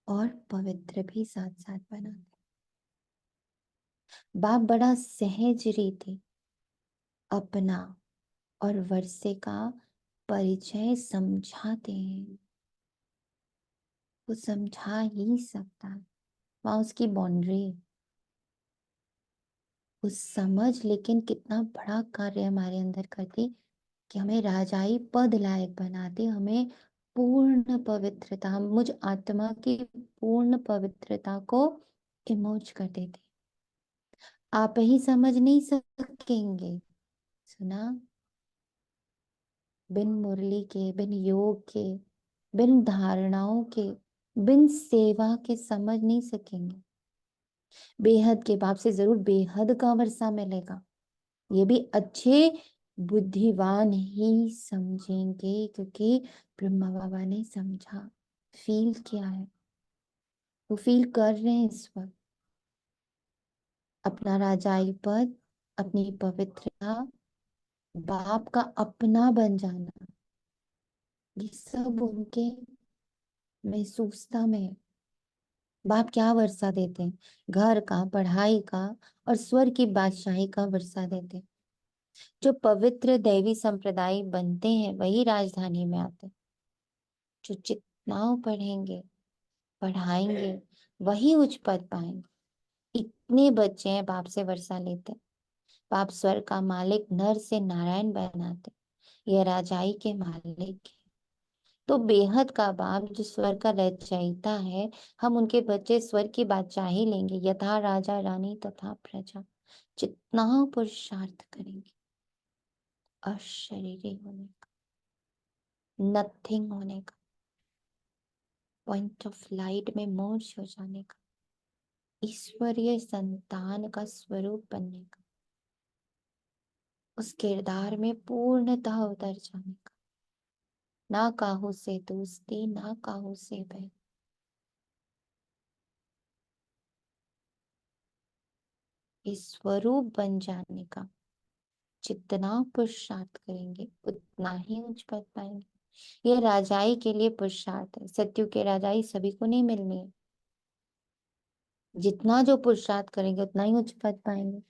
B: और पवित्र भी साथ साथ बनाते। बाप बड़ा सहज रीति अपना और वर्षे का परिचय समझाते हैं। वो समझा ही सकता है, वहां उसकी बाउंड्री है। वो समझ लेकिन कितना बड़ा कार्य हमारे अंदर करती कि हमें राजाई पद लायक बनाती, हमें पूर्ण पवित्रता, हम मुझ आत्मा की पूर्ण पवित्रता को इमोज कर देती। आप ही समझ नहीं सकेंगे, सुना, बिन मुरली के, बिन योग के, बिन धारणाओं के, बिन सेवा के समझ नहीं सकेंगे। बेहद के बाप से जरूर बेहद का वर्षा मिलेगा, ये भी अच्छे बुद्धिवान ही समझेंगे, क्योंकि ब्रह्मा बाबा ने समझा, फील किया है, वो फील कर रहे हैं इस वक्त। अपना राजाई पद, अपनी पवित्रता, बाप का अपना बन जाना, ये सब उनके महसूसता में है। बाप क्या वर्षा देते हैं? घर का, पढ़ाई का और स्वर्ग की बादशाही का वर्षा देते हैं। जो पवित्र दैवी संप्रदाय बनते हैं वही राजधानी में आते हैं। जो जितना पढ़ेंगे, पढ़ाएंगे, वही उच्च पद पाएंगे। इतने बच्चे हैं बाप से वर्षा लेते, बाप स्वर्ग का मालिक नर से नारायण बनाते, यह राजाई के मालिक है। तो बेहद का बाप जो स्वर्ग का रचयिता है, हम उनके बच्चे स्वर्ग की बादशाही लेंगे, यथा राजा रानी तथा प्रजा। जितना पुरुषार्थ करेंगे, अशरीरी होने का, नथिंग होने का, पॉइंट ऑफ लाइट में मोर्च हो जाने का, ईश्वरीय संतान का स्वरूप बनने का, उस किरदार में पूर्णतः उतर जाने का, ना काहू से दोस्ती, ना काहू से भय। इस स्वरूप बन जाने का जितना पुरुषार्थ करेंगे उतना ही उच्च पद पाएंगे। ये राजाई के लिए पुरुषार्थ है, सत्यु के राजाई सभी को नहीं मिलनी है। जितना जो पुरुषार्थ करेंगे उतना ही उच्च पद पाएंगे।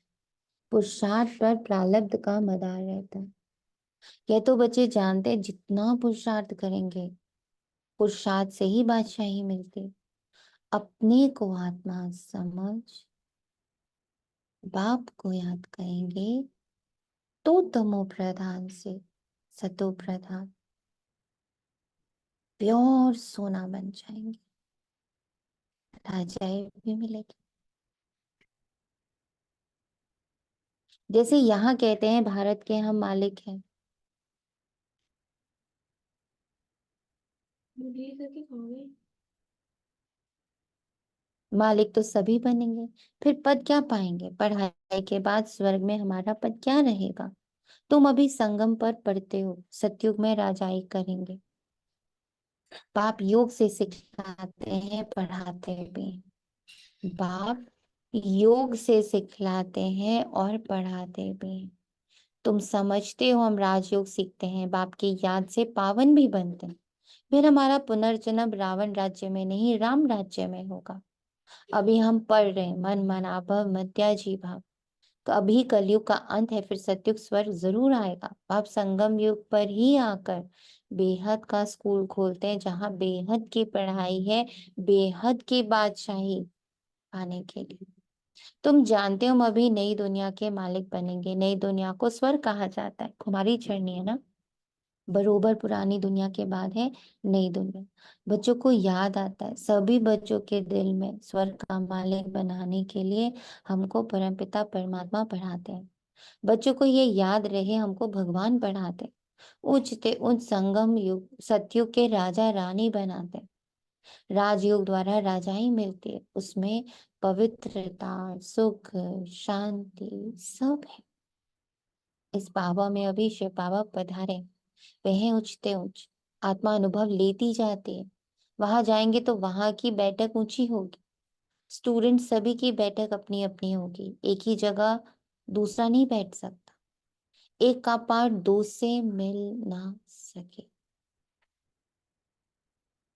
B: पुरुषार्थ पर प्रारब्ध का मदार रहता है। यह तो बच्चे जानते हैं, जितना पुरुषार्थ करेंगे पुरुषार्थ से ही बादशाही मिलती। अपने को आत्मा समझ बाप को याद करेंगे तो तमो प्रधान से सतो प्रधान प्योर सोना बन जाएंगे, राजाई भी मिलेगी। जैसे यहाँ कहते हैं भारत के हम मालिक हैं, मालिक तो सभी बनेंगे, फिर पद क्या पाएंगे? पढ़ाई के बाद स्वर्ग में हमारा पद क्या रहेगा? तुम अभी संगम पर पढ़ते हो, सतयुग में राजाई करेंगे। बाप योग से सिखाते हैं, पढ़ाते भी हैं। बाप योग से सिखलाते हैं और पढ़ाते भी हैं। तुम समझते हो हम राजयोग सीखते हैं, बाप की याद से पावन भी बनते हैं। फिर हमारा पुनर्जन्म रावण राज्य में नहीं, राम राज्य में होगा। अभी हम पढ़ रहे हैं मन मना भव मध्याजी भाव। तो अभी कलयुग का अंत है, फिर सतयुग स्वर्ग जरूर आएगा। आप संगम युग पर ही आकर बेहद का स्कूल खोलते हैं, जहाँ बेहद की पढ़ाई है, बेहद की बादशाही पाने के लिए। तुम जानते हो हम अभी नई दुनिया के मालिक बनेंगे। नई दुनिया को स्वर्ग कहा जाता है, कुमारी चरणी है ना। बरोबर पुरानी दुनिया के बाद है नई दुनिया। बच्चों को याद आता है, सभी बच्चों के दिल में स्वर्ग का मालिक बनाने के लिए हमको परमपिता परमात्मा पढ़ाते हैं। बच्चों को ये याद रहे, हमको भगवान पढ़ाते, उच्चते उच्च संगम युग सतयुग के राजा रानी बनाते। राजयोग द्वारा राजाई मिलती है, उसमें पवित्रता, सुख, शांति सब है। इस बाबा में अभी शिव बाबा पधारे, वह उच्चते उच्च आत्मा अनुभव लेती जाती है। वहां जाएंगे तो वहां की बैठक ऊंची होगी। स्टूडेंट सभी की बैठक अपनी अपनी होगी, एक ही जगह दूसरा नहीं बैठ सकता। एक का पाठ दो से मिल ना सके।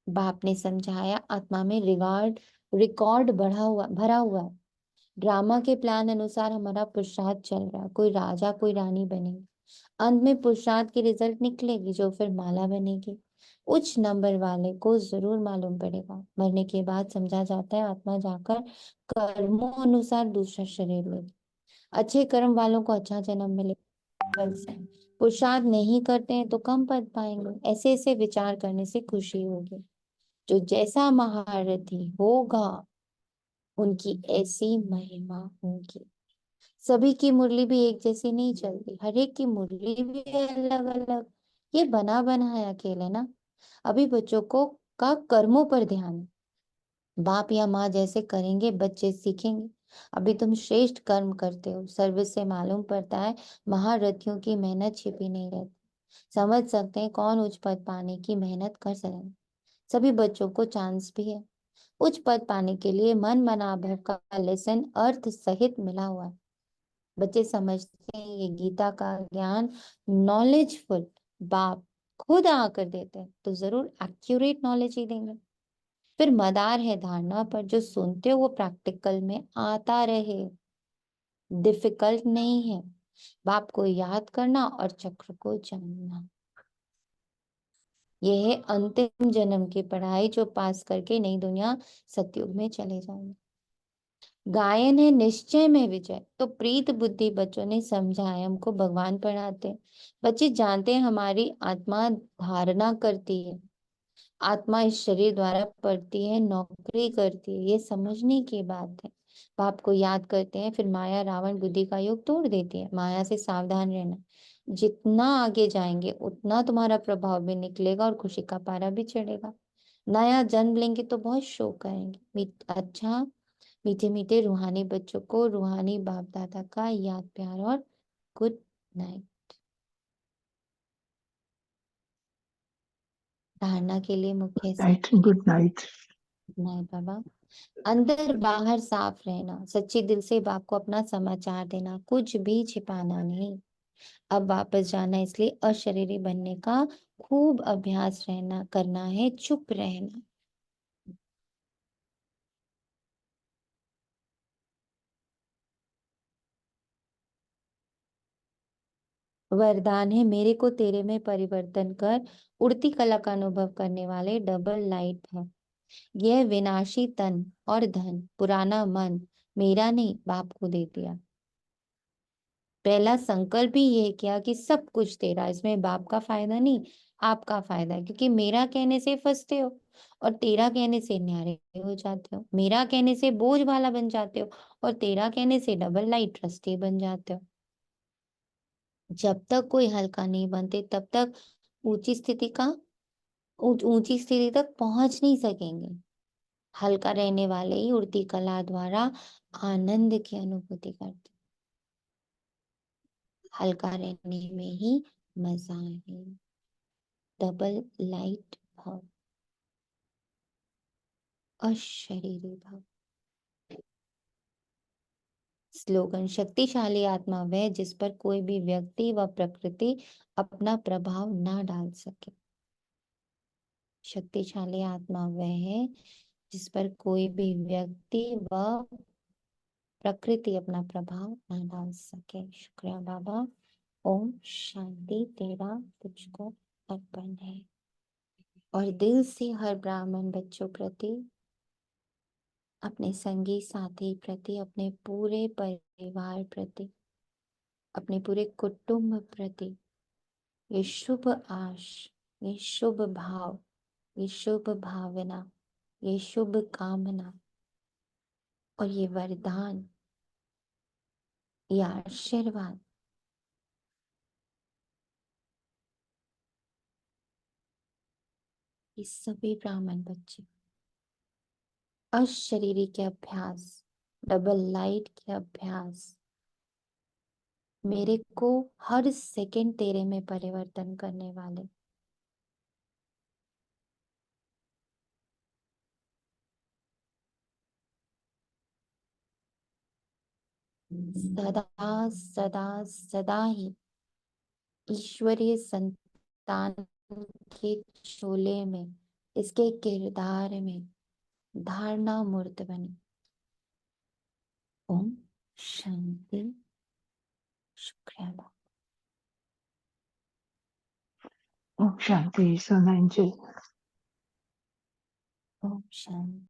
B: बाप ने समझाया, आत्मा में रिकॉर्ड भरा हुआ है। ड्रामा के प्लान अनुसार हमारा पुरुषार्थ चल रहा है, कोई राजा कोई रानी बनेगी। अंत में पुरुषार्थ की रिजल्ट निकलेगी, जो फिर माला बनेगी। उच्च नंबर वाले को जरूर मालूम पड़ेगा। मरने के बाद समझा जाता है, आत्मा जाकर कर्मों अनुसार दूसरा शरीर लेगी। अच्छे कर्म वालों को अच्छा जन्म मिलेगा। पुरुषार्थ नहीं करते हैं तो कम पद पाएंगे। ऐसे ऐसे विचार करने से खुशी होगी। जो जैसा महारथी होगा उनकी ऐसी महिमा होगी। सभी की मुरली भी एक जैसी नहीं चलती, हर एक की मुरली भी अलग अलग। ये बना बनाया खेल है ना। अभी बच्चों को का कर्मों पर ध्यान है। बाप या माँ जैसे करेंगे बच्चे सीखेंगे। अभी तुम श्रेष्ठ कर्म करते हो, सर्विस से मालूम पड़ता है महारथियों की मेहनत छिपी नहीं रहती। समझ सकते हैं कौन उच्च पद पाने की मेहनत कर सकेंगे। सभी बच्चों को चांस भी है। उच्च पद पाने के लिए मन मना भव का लेसन अर्थ सहित मिला हुआ है। बच्चे समझते हैं ये गीता का ज्ञान नॉलेजफुल बाप खुद आकर देते हैं, तो जरूर एक्यूरेट नॉलेज ही देंगे। फिर मदार है धारणा पर, जो सुनते हो वो प्रैक्टिकल में आता रहे। डिफिकल्ट नहीं है बाप को याद करना और चक्र को जानना। यह है अंतिम जन्म की पढ़ाई, जो पास करके नई दुनिया सतयुग में चले जाएंगे। गायन है निश्चय में विजय। तो प्रीत बुद्धि बच्चों ने समझा है, हमको भगवान पढ़ाते हैं। बच्चे जानते हैं हमारी आत्मा धारणा करती है, आत्मा इस शरीर द्वारा पढ़ती है, नौकरी करती है, ये समझने की बात है। बाप को याद करते हैं, फिर माया रावण बुद्धि का योग तोड़ देती है। माया से सावधान रहना। जितना आगे जाएंगे उतना तुम्हारा प्रभाव भी निकलेगा और खुशी का पारा भी चढ़ेगा। नया जन्म लेंगे तो बहुत शोक करेंगे। अच्छा, मीठे मीठे रूहानी बच्चों को रूहानी बाप दादा का याद प्यार और गुड नाइट। धारणा के लिए मुख्य
J: गुड नाइट।
B: गुड नाइट बाबा। अंदर बाहर साफ रहना, सच्चे दिल से बाप को अपना समाचार देना, कुछ भी छिपाना नहीं। अब वापस जाना, इसलिए अशरीरी बनने का खूब अभ्यास रहना करना है, चुप रहना। वरदान है, मेरे को तेरे में परिवर्तन कर उड़ती कला का अनुभव करने वाले डबल लाइट है। यह विनाशी तन और धन पुराना मन मेरा नहीं बाप को दे दिया। पहला संकल्प ही ये किया कि सब कुछ तेरा, इसमें बाप का फायदा नहीं आपका फायदा है। क्योंकि मेरा कहने से फंसते हो और तेरा कहने से न्यारे हो जाते हो। मेरा कहने से बोझ वाला बन जाते हो और तेरा कहने से डबल लाइट ट्रस्टी बन जाते हो। जब तक कोई हल्का नहीं बनते तब तक ऊंची स्थिति का ऊंची स्थिति तक पहुंच नहीं सकेंगे। हल्का रहने वाले ही उड़ती कला द्वारा आनंद की अनुभूति करते। हल्का रहने में ही मजा है। डबल लाइट भाव, अशरीरी भाव। स्लोगन, शक्तिशाली आत्मा वह जिस पर कोई भी व्यक्ति व प्रकृति अपना प्रभाव ना डाल सके। शक्तिशाली आत्मा वह है जिस पर कोई भी व्यक्ति व प्रकृति अपना प्रभाव न डाल सके। शुक्रिया बाबा। ओम शांति। तेरा तुझको अर्पण है। और दिल से हर ब्राह्मण बच्चों प्रति, अपने संगी साथी प्रति, अपने पूरे परिवार प्रति, अपने पूरे कुटुंब प्रति ये शुभ आश, ये शुभ भाव, ये शुभ भावना, ये शुभ कामना और ये वरदान, ये आशीर्वाद ये सभी ब्राह्मण बच्चे अशरीरी के अभ्यास, डबल लाइट के अभ्यास, मेरे को हर सेकंड तेरे में परिवर्तन करने वाले सदा सदा सदा ही ईश्वरीय संतान के चोले में, इसके किरदार में धारणा मूर्त बने। ओम शांति। शुक्रिया बाबा।
J: ओम शांति। सोनांजलि।
B: ओम शांति।